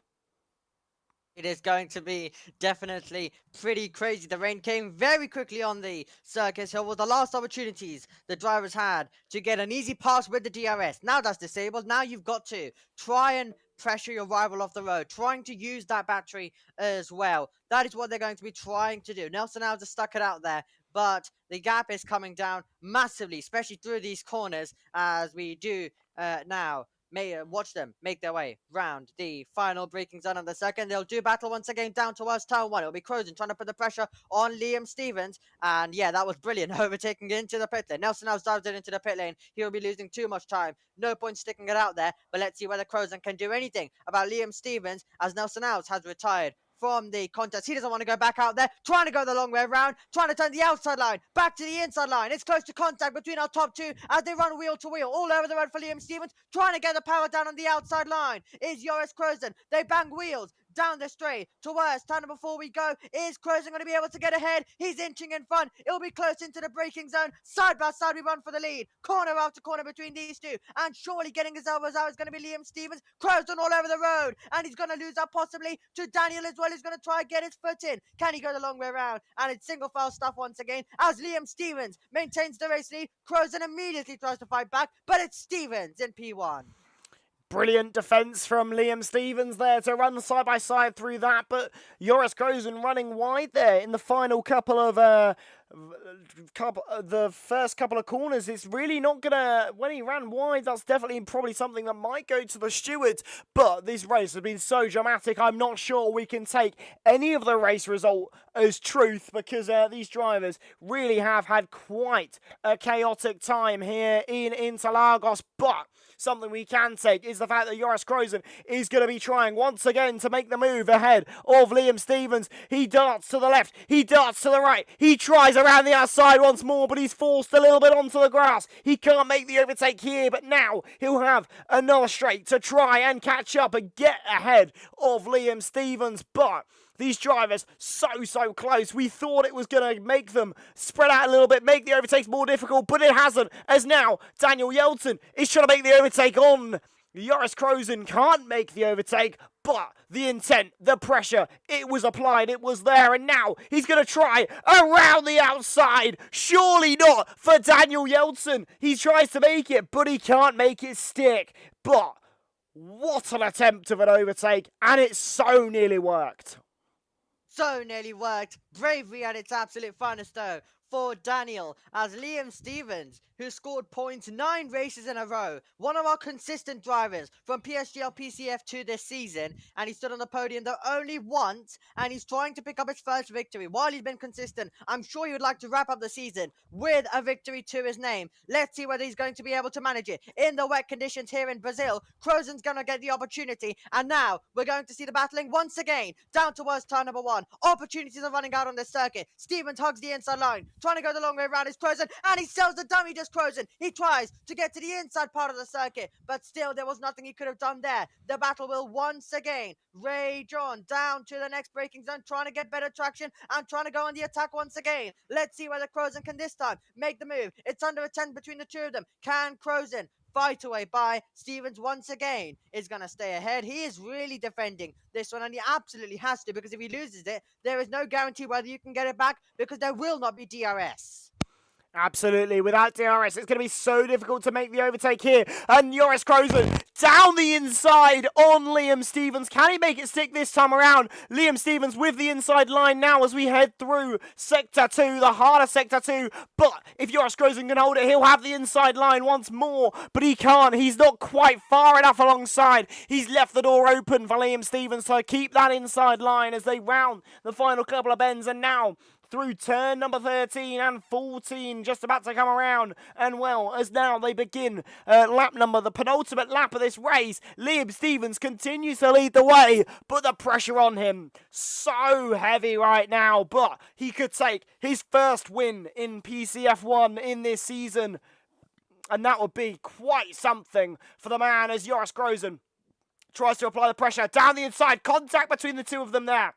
It is going to be definitely pretty crazy. The rain came very quickly on the Circus Hill. Was the last opportunities the drivers had to get an easy pass with the DRS. Now that's disabled. Now you've got to try and pressure your rival off the road, trying to use that battery as well. That is what they're going to be trying to do. Nelson Alves stuck it out there, but the gap is coming down massively, especially through these corners as we do now. Watch them make their way round the final braking zone on the second. They'll do battle once again down towards turn 1. It'll be Krozen trying to put the pressure on Liam Stevens. And yeah, that was brilliant. Overtaking into the pit lane. Nelson Alves dives it into the pit lane. He'll be losing too much time. No point sticking it out there. But let's see whether Krozen can do anything about Liam Stevens as Nelson Alves has retired from the contest. He doesn't want to go back out there, trying to go the long way around, trying to turn the outside line, back to the inside line. It's close to contact between our top two as they run wheel to wheel all over the road for Liam Stevens, trying to get the power down on the outside line. Is Joris Krozen. They bang wheels down the straight towards turn before we go. Is Krozen going to be able to get ahead? He's inching in front. It'll be close into the braking zone. Side by side, we run for the lead. Corner after corner between these two. And surely getting his elbows out is going to be Liam Stevens. Krozen all over the road. And he's going to lose out possibly to Daniel as well. He's going to try and get his foot in. Can he go the long way around? And it's single file stuff once again as Liam Stevens maintains the race lead. Krozen immediately tries to fight back, but it's Stevens in P1. Brilliant defence from Liam Stevens there to run side by side through that, but Joris Krozen running wide there in the final couple of the first couple of corners. It's really not gonna, when he ran wide, that's definitely probably something that might go to the stewards, but this race has been so dramatic, I'm not sure we can take any of the race result as truth, because these drivers really have had quite a chaotic time here in Interlagos. But something we can take is the fact that Joris Krozen is going to be trying once again to make the move ahead of Liam Stevens. He darts to the left, he darts to the right, he tries around the outside once more, but he's forced a little bit onto the grass. He can't make the overtake here, but now he'll have another straight to try and catch up and get ahead of Liam Stevens. But these drivers so close. We thought it was going to make them spread out a little bit, make the overtakes more difficult, but it hasn't, as now Daniel Yeltsin is trying to make the overtake on Joris Krozen. Can't make the overtake, but the intent, the pressure, it was applied, it was there, and now he's going to try around the outside. Surely not for Daniel Yeltsin. He tries to make it, but he can't make it stick. But what an attempt of an overtake, and it so nearly worked. So nearly worked. Bravery at its absolute finest though for Daniel, as Liam Stevens, who scored points 9 races in a row, one of our consistent drivers from PSGL PCF2 this season, and he stood on the podium though only once, and he's trying to pick up his first victory. While he's been consistent, I'm sure he would like to wrap up the season with a victory to his name. Let's see whether he's going to be able to manage it in the wet conditions here in Brazil. Krozen's going to get the opportunity, and now we're going to see the battling once again down towards turn number 1. Opportunities are running out on this circuit. Stevens hugs the inside line, trying to go the long way around is Krozen, and he sells the dummy just Krozen. He tries to get to the inside part of the circuit, but still there was nothing he could have done there. The battle will once again rage on down to the next braking zone, trying to get better traction and trying to go on the attack once again. Let's see whether Krozen can this time make the move. It's under a 10 between the two of them. Can Krozen fight away by Stevens once again? Is going to stay ahead. He is really defending this one, and he absolutely has to, because if he loses it, there is no guarantee whether you can get it back, because there will not be DRS. Absolutely, without DRS, it's going to be so difficult to make the overtake here. And Joris Krozen down the inside on Liam Stevens. Can he make it stick this time around? Liam Stevens with the inside line now as we head through Sector 2, the harder Sector 2. But if Joris Krozen can hold it, he'll have the inside line once more. But he can't. He's not quite far enough alongside. He's left the door open for Liam Stevens to keep that inside line as they round the final couple of bends. And now through turn number 13 and 14, just about to come around. And well, as now they begin lap number, the penultimate lap of this race, Liam Stevens continues to lead the way, but the pressure on him so heavy right now. But he could take his first win in PCF1 in this season, and that would be quite something for the man as Joris Grozen tries to apply the pressure down the inside. Contact between the two of them there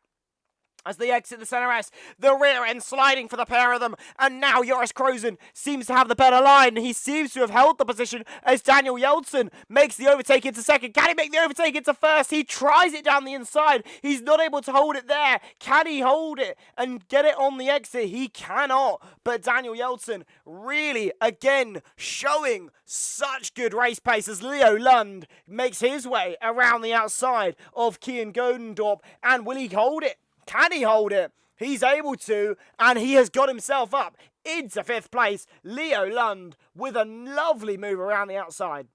as they exit the center S, the rear end sliding for the pair of them, and now Joris Krozen seems to have the better line. He seems to have held the position as Daniel Yeltsin makes the overtake into second. Can he make the overtake into first? He tries it down the inside. He's not able to hold it there. Can he hold it and get it on the exit? He cannot. But Daniel Yeltsin really, again, showing such good race pace as Leo Lund makes his way around the outside of Kian Godendorp. And will he hold it? Can he hold it? He's able to, and he has got himself up into 5th place. Leo Lund with a lovely move around the outside.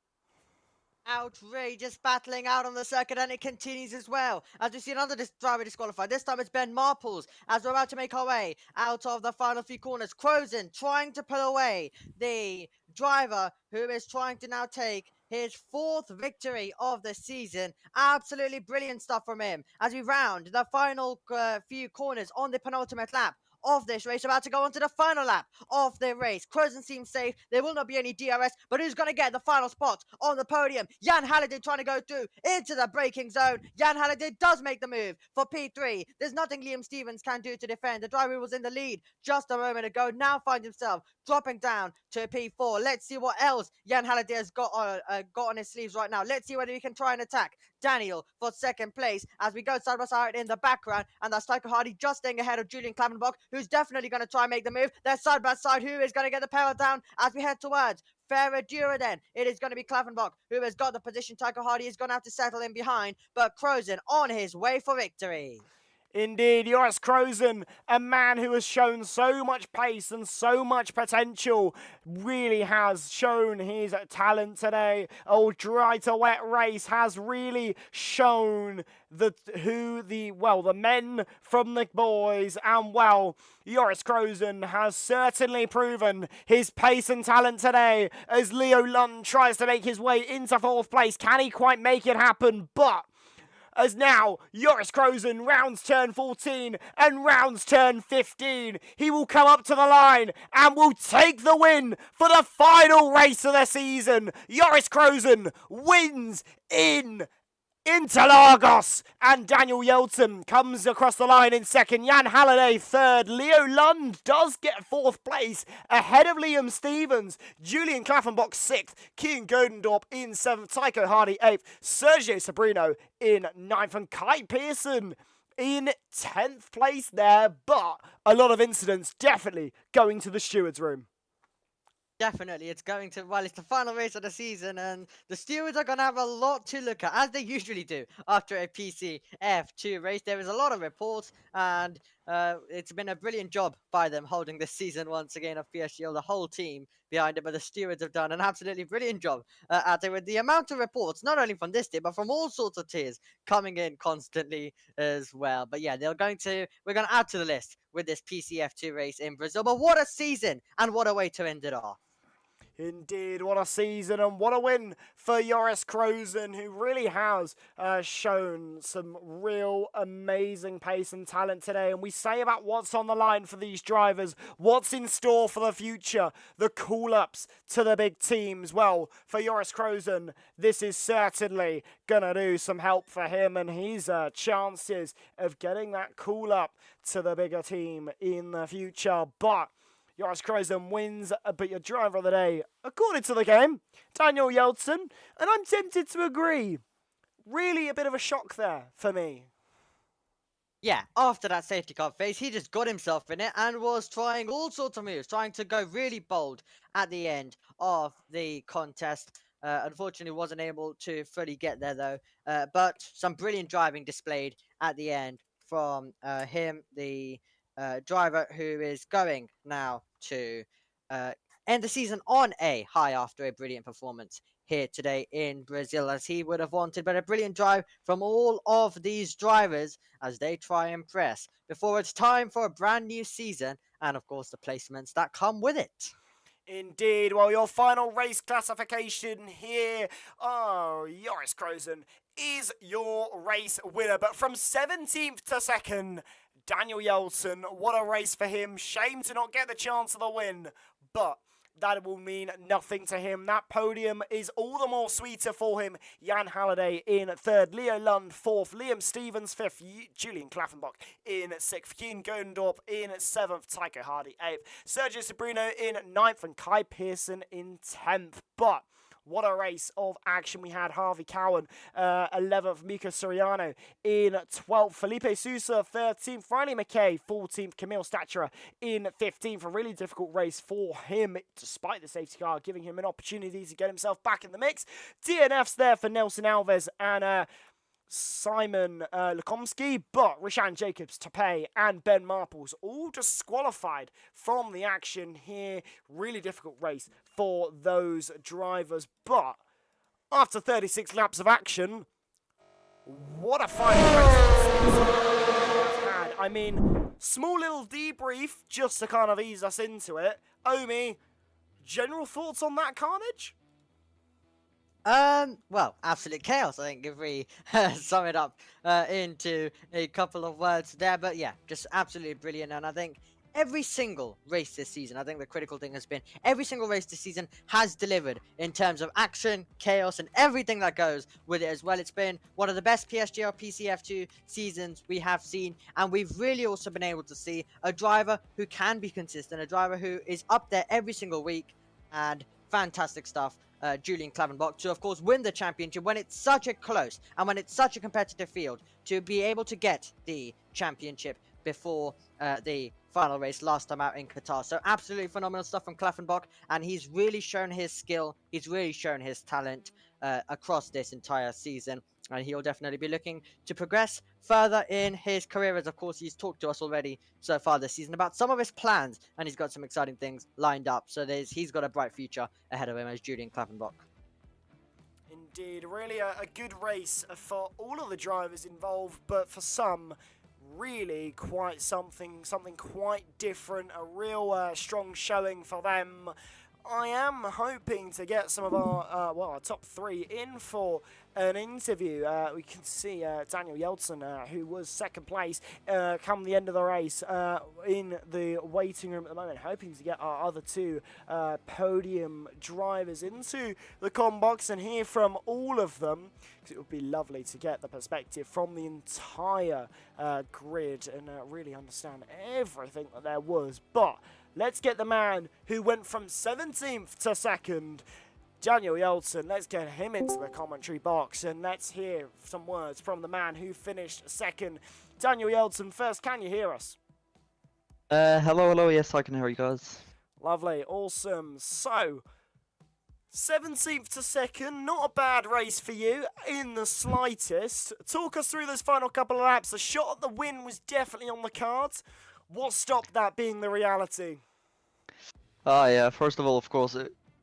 Outrageous battling out on the circuit, and it continues as well. As we see another driver disqualified. This time it's Ben Marples as we're about to make our way out of the final few corners. Crozen trying to pull away the driver who is trying to now take his 4th victory of the season. Absolutely brilliant stuff from him as we round the final few corners on the penultimate lap of this race, about to go on to the final lap of the race. Crozen seems safe. There will not be any DRS, but who's going to get the final spot on the podium? Jan Halliday trying to go through into the braking zone. Jan Halliday does make the move for P3. There's nothing Liam Stevens can do to defend. The driver who was in the lead just a moment ago now finds himself dropping down to P4. Let's see what else Jan Halliday has got on his sleeves right now. Let's see whether he can try and attack Daniel for 2nd place as we go side by side in the background, and that's Tycho Hardy just staying ahead of Julian Klavenbach, who's definitely going to try and make the move. They're side by side. Who is going to get the power down as we head towards Ferradura then? It is going to be Klavenbach who has got the position. Tycho Hardy is going to have to settle in behind, but Crozen on his way for victory. Indeed, Joris Krozen, a man who has shown so much pace and so much potential, really has shown his talent today. Old dry to wet race has really shown the men from the boys, and well, Joris Krozen has certainly proven his pace and talent today as Leo Lund tries to make his way into 4th place. Can he quite make it happen? But as now Joris Krozen rounds turn 14 and rounds turn 15. He will come up to the line and will take the win for the final race of the season. Joris Krozen wins in Interlagos, and Daniel Yeltsin comes across the line in 2nd. Jan Halliday 3rd. Leo Lund does get 4th place ahead of Liam Stevens. Julian Klaffenbach 6th. Kian Godendorp in 7th. Tycho Hardy 8th. Sergio Sabrino in 9th. And Kai Pearson in 10th place there. But a lot of incidents definitely going to the steward's room. Definitely, it's the final race of the season, and the stewards are going to have a lot to look at, as they usually do after a PCF2 race. There is a lot of reports, and it's been a brilliant job by them holding this season once again of PSGL, the whole team behind it, but the stewards have done an absolutely brilliant job at it with the amount of reports, not only from this tier, but from all sorts of tiers coming in constantly as well. But yeah, we're going to add to the list with this PCF2 race in Brazil. But what a season, and what a way to end it off. Indeed, what a season and what a win for Joris Krozen, who really has shown some real amazing pace and talent today. And we say about what's on the line for these drivers, what's in store for the future, the call-ups to the big teams. Well, for Joris Krozen, this is certainly going to do some help for him and his chances of getting that call-up to the bigger team in the future. But Joris Krozen wins, but your driver of the day, according to the game, Daniel Yeltsin, and I'm tempted to agree. Really a bit of a shock there for me. Yeah, after that safety car phase, he just got himself in it and was trying all sorts of moves, trying to go really bold at the end of the contest. Unfortunately, wasn't able to fully get there though, but some brilliant driving displayed at the end from him, the driver who is going now to end the season on a high after a brilliant performance here today in Brazil as he would have wanted, but a brilliant drive from all of these drivers as they try and press before it's time for a brand new season and of course the placements that come with it. Indeed. Well, your final race classification here, Joris Krozen is your race winner. But from 17th to 2nd, Daniel Jeltsen, what a race for him. Shame to not get the chance of the win, but that will mean nothing to him. That podium is all the more sweeter for him. Jan Halliday in 3rd, Leo Lund 4th, Liam Stevens 5th, Julian Klaffenbach in 6th, Keen Gondorp in 7th, Tycho Hardy 8th, Sergio Sabrino in 9th, and Kai Pearson in 10th. But what a race of action we had. Harvey Cowan, 11th. Mika Soriano in 12th. Felipe Sousa, 13th. Riley McKay, 14th. Camille Stachera in 15th. A really difficult race for him, despite the safety car giving him an opportunity to get himself back in the mix. DNFs there for Nelson Alves and Simon Lukomsky, but Rishan Jacobs, Tapey, and Ben Marples all disqualified from the action here. Really difficult race for those drivers, but after 36 laps of action, what a final race we've had. I mean, small little debrief just to kind of ease us into it. Omi, general thoughts on that carnage? Well, absolute chaos, I think, if we sum it up into a couple of words there. But yeah, just absolutely brilliant. And I think every single race this season, I think the critical thing has been every single race this season has delivered in terms of action, chaos, and everything that goes with it as well. It's been one of the best PSGL PCF2 seasons we have seen, and we've really also been able to see a driver who can be consistent, a driver who is up there every single week, and fantastic stuff. Julian Klavenbach to, of course, win the championship when it's such a close and when it's such a competitive field, to be able to get the championship before the final race last time out in Qatar. So absolutely phenomenal stuff from Klaffenbach, and he's really shown his skill, he's really shown his talent across this entire season, and he'll definitely be looking to progress further in his career, as of course he's talked to us already so far this season about some of his plans, and he's got some exciting things lined up. So he's got a bright future ahead of him as Julian Klaffenbach. Indeed, really a good race for all of the drivers involved, but for some, really quite something quite different, a real strong showing for them. I am hoping to get some of our top 3 in for an interview. We can see Daniel Jeltsen, who was 2nd place, come the end of the race in the waiting room at the moment, hoping to get our other 2 podium drivers into the comm box and hear from all of them, because it would be lovely to get the perspective from the entire grid and really understand everything that there was. But let's get the man who went from 17th to 2nd, Daniel Jeltsen. Let's get him into the commentary box and let's hear some words from the man who finished 2nd. Daniel Jeltsen, first, can you hear us? Hello, yes, I can hear you guys. Lovely, awesome. So, 17th to 2nd, not a bad race for you in the slightest. Talk us through those final couple of laps. The shot at the win was definitely on the cards. What stopped that being the reality? Yeah, first of all, of course,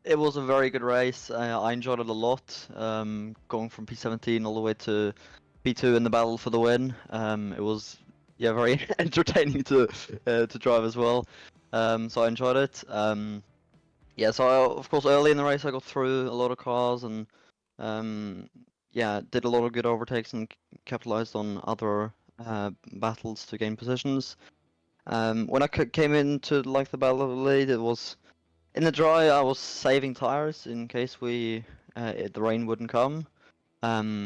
it was a very good race. I enjoyed it a lot, going from P17 all the way to P2 in the battle for the win. It was, yeah, very entertaining to drive as well. So I enjoyed it. Yeah, so of course, early in the race I got through a lot of cars and yeah, did a lot of good overtakes and capitalized on other battles to gain positions. When I came into like the battle of the lead, it was in the dry. I was saving tires in case the rain wouldn't come,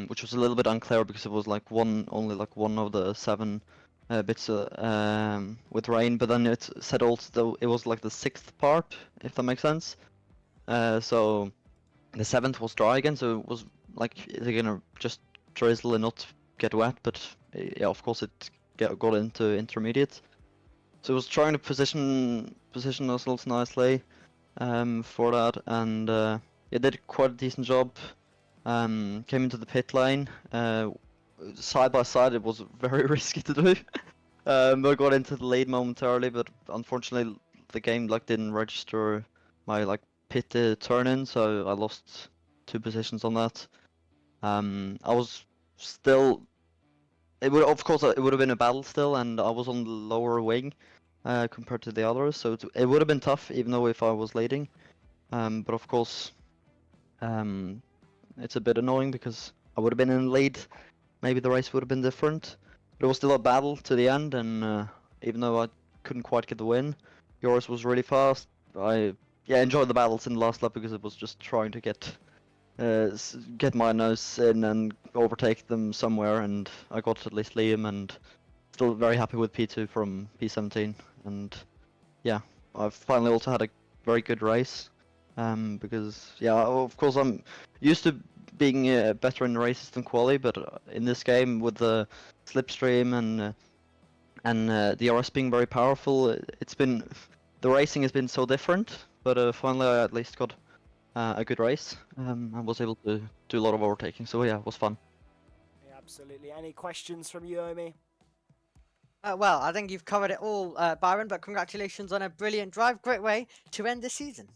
which was a little bit unclear because it was like only one of the 7 bits with rain. But then it said also it was like the 6th part, if that makes sense. So the 7th was dry again, so it was like they're gonna just drizzle and not get wet. But yeah, of course it got into intermediate. So I was trying to position ourselves nicely for that, and yeah, did quite a decent job. Came into the pit lane. Side by side, it was very risky to do. I got into the lead momentarily, but unfortunately the game didn't register my pit turn in, so I lost 2 positions on that. I was still. It would, of course, it would have been a battle still, and I was on the lower wing compared to the others, so it would have been tough, even though if I was leading. But of course, it's a bit annoying because I would have been in the lead. Maybe the race would have been different. But it was still a battle to the end, and even though I couldn't quite get the win, yours was really fast. I enjoyed the battles in the last lap because it was just trying to get my nose in and overtake them somewhere, and I got at least Liam, and still very happy with P2 from P17. And yeah, I've finally also had a very good race. Because yeah, of course I'm used to being better in races than quali, but in this game with the slipstream and the RS being very powerful, the racing has been so different. But finally I at least got a good race. I was able to do a lot of overtaking, so yeah, it was fun. Yeah, absolutely. Any questions from you, Omi? Well, I think you've covered it all, Byron, but congratulations on a brilliant drive. Great way to end the season.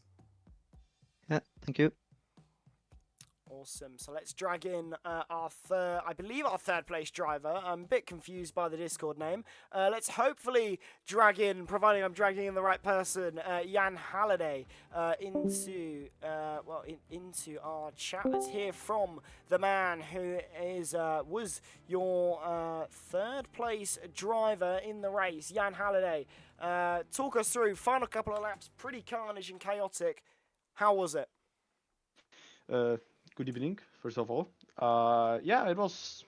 Yeah, thank you. Awesome. So let's drag in our third place driver. I'm a bit confused by the Discord name. Let's hopefully drag in, providing I'm dragging in the right person, Jan Halliday into our chat. Let's hear from the man who was your third place driver in the race, Jan Halliday. Talk us through final couple of laps, pretty carnage and chaotic. How was it? Good evening, first of all. Yeah, it was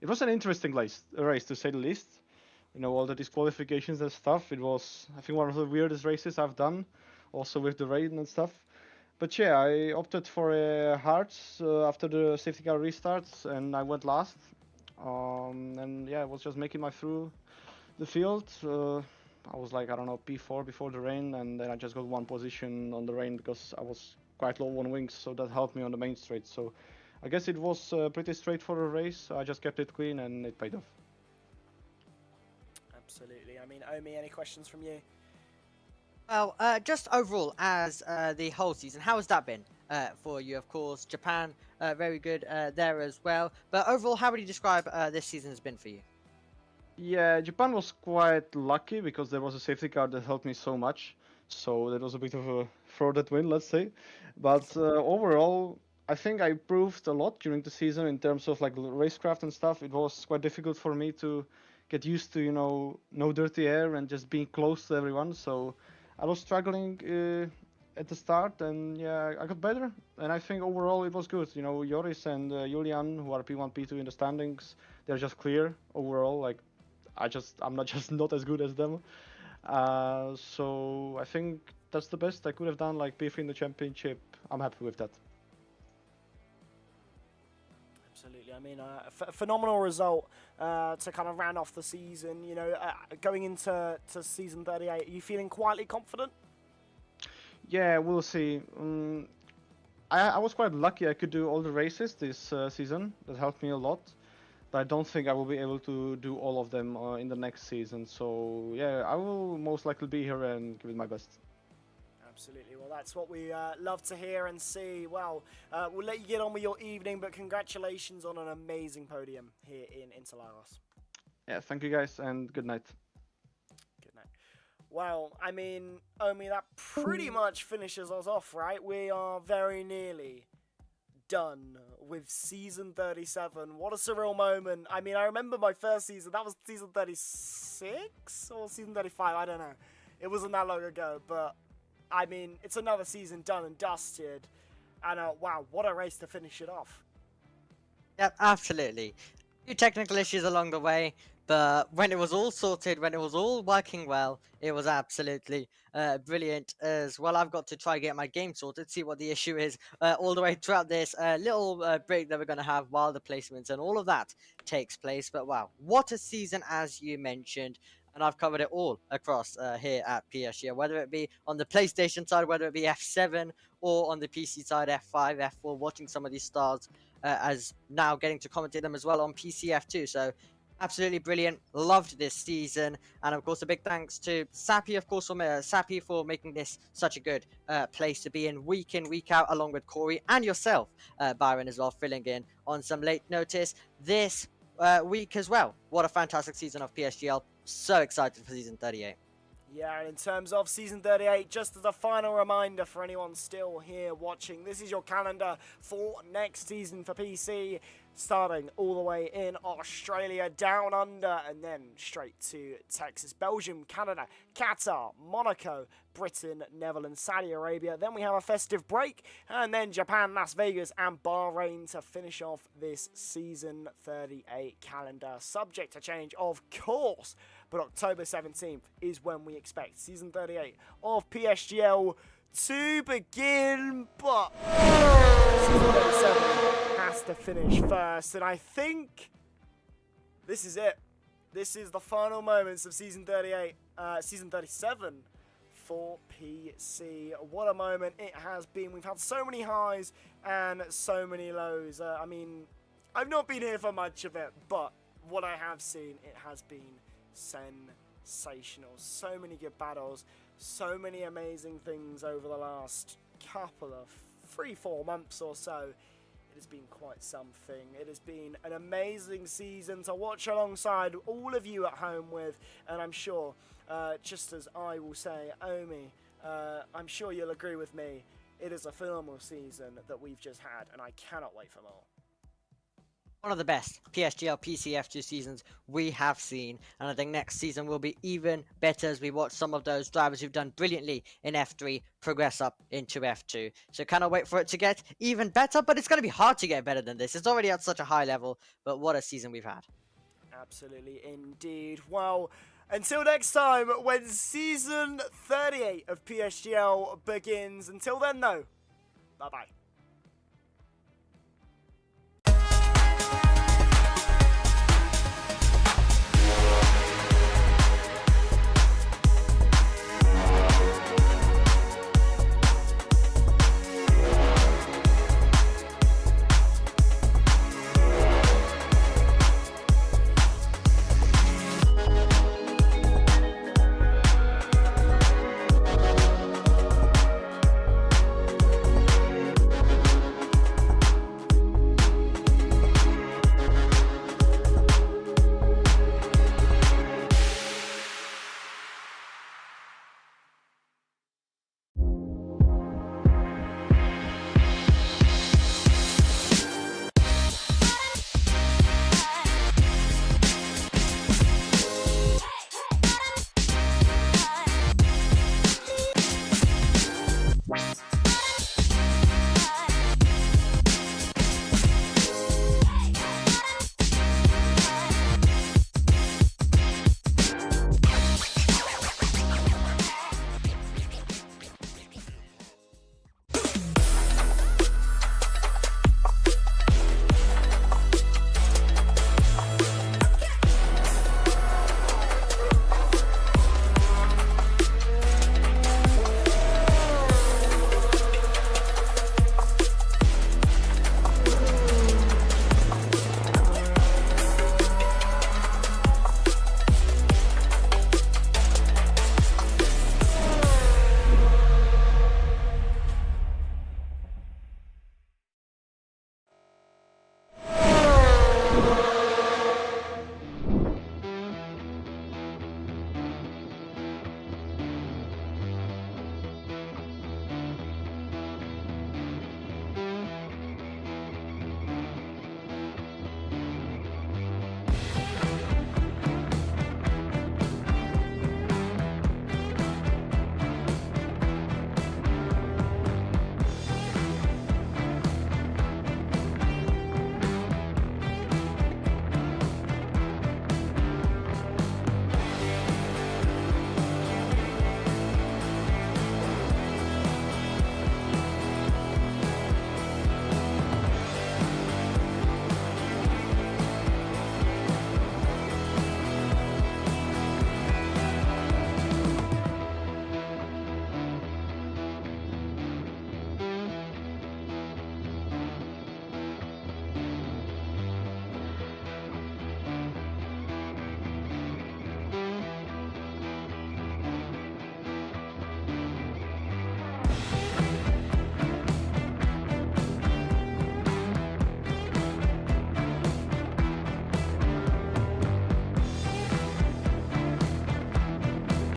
an interesting race to say the least. You know, all the disqualifications and stuff. It was, I think, one of the weirdest races I've done, also with the rain and stuff. But yeah, I opted for a hearts after the safety car restarts, and I went last. And yeah, I was just making my through the field. I was like, I don't know, P4 before the rain, and then I just got one position on the rain because I was quite low on wings, so that helped me on the main straight. So I guess it was a pretty straightforward race. I just kept it clean and it paid off. Absolutely. I mean, Omi, any questions from you? Well, just overall, as the whole season, how has that been for you? Of course, Japan, very good there as well. But overall, how would you describe this season has been for you? Yeah, Japan was quite lucky because there was a safety car that helped me so much. So that was a bit of a frauded win, let's say. But overall, I think I improved a lot during the season in terms of like racecraft and stuff. It was quite difficult for me to get used to, you know, no dirty air and just being close to everyone. So I was struggling at the start, and yeah, I got better. And I think overall it was good. You know, Joris and Julian, who are P1, P2 in the standings, they're just clear overall. Like, I'm not as good as them. So I think that's the best I could have done, like P3 in the championship. I'm happy with that. Absolutely. I mean, phenomenal result to kind of round off the season. You know, going into season 38, are you feeling quietly confident? Yeah, we'll see. I was quite lucky I could do all the races this season. That helped me a lot. But I don't think I will be able to do all of them in the next season. So yeah, I will most likely be here and give it my best. Absolutely. Well, that's what we love to hear and see. Well, we'll let you get on with your evening, but congratulations on an amazing podium here in Interlagos. Yeah, thank you guys, and good night. Good night. Well, I mean, Omi, that pretty much finishes us off, right? We are very nearly done with season 37. What a surreal moment. I mean, I remember my first season. That was season 36 or season 35. I don't know. It wasn't that long ago, but I mean, it's another season done and dusted. And wow, what a race to finish it off. Yep, absolutely. A few technical issues along the way, but when it was all sorted, when it was all working well, it was absolutely brilliant as well. I've got to try get my game sorted, see what the issue is all the way throughout this little break that we're going to have while the placements and all of that takes place. But wow, what a season, as you mentioned. And I've covered it all across here at PSGL, whether it be on the PlayStation side, whether it be F7, or on the PC side, F5, F4, watching some of these stars as now getting to commentate them as well on PCF2. So Absolutely brilliant. Loved this season, and of course, a big thanks to Sappy, of course, from Sappy for making this such a good place to be in, week out, along with Corey and yourself, Byron, as well, filling in on some late notice this week as well. What a fantastic season of PSGL. So excited for season 38. Yeah, and in terms of Season 38, just as a final reminder for anyone still here watching, this is your calendar for next season for PC, starting all the way in Australia, down under, and then straight to Texas, Belgium, Canada, Qatar, Monaco, Britain, Netherlands, Saudi Arabia. Then we have a festive break, and then Japan, Las Vegas, and Bahrain to finish off this Season 38 calendar, subject to change, of course. But October 17th is when we expect Season 38 of PSGL to begin. But Season 37 has to finish first. And I think this is it. This is the final moments of Season 38, Season 37 for PC. What a moment it has been. We've had so many highs and so many lows. I mean, I've not been here for much of it, but what I have seen, it has been sensational. So many good battles, so many amazing things over the last couple of 3-4 months or so. It has been quite something. It has been an amazing season to watch alongside all of you at home with, and I'm sure, just as I will say, Omi, I'm sure you'll agree with me, it is a phenomenal season that we've just had, and I cannot wait for more. One of the best PSGL PCF2 seasons we have seen, and I think next season will be even better as we watch some of those drivers who've done brilliantly in F3 progress up into F2. So cannot wait for it to get even better, but it's going to be hard to get better than this. It's already at such a high level, but what a season we've had. Absolutely indeed. Well, until next time when Season 38 of PSGL begins. Until then though, bye bye.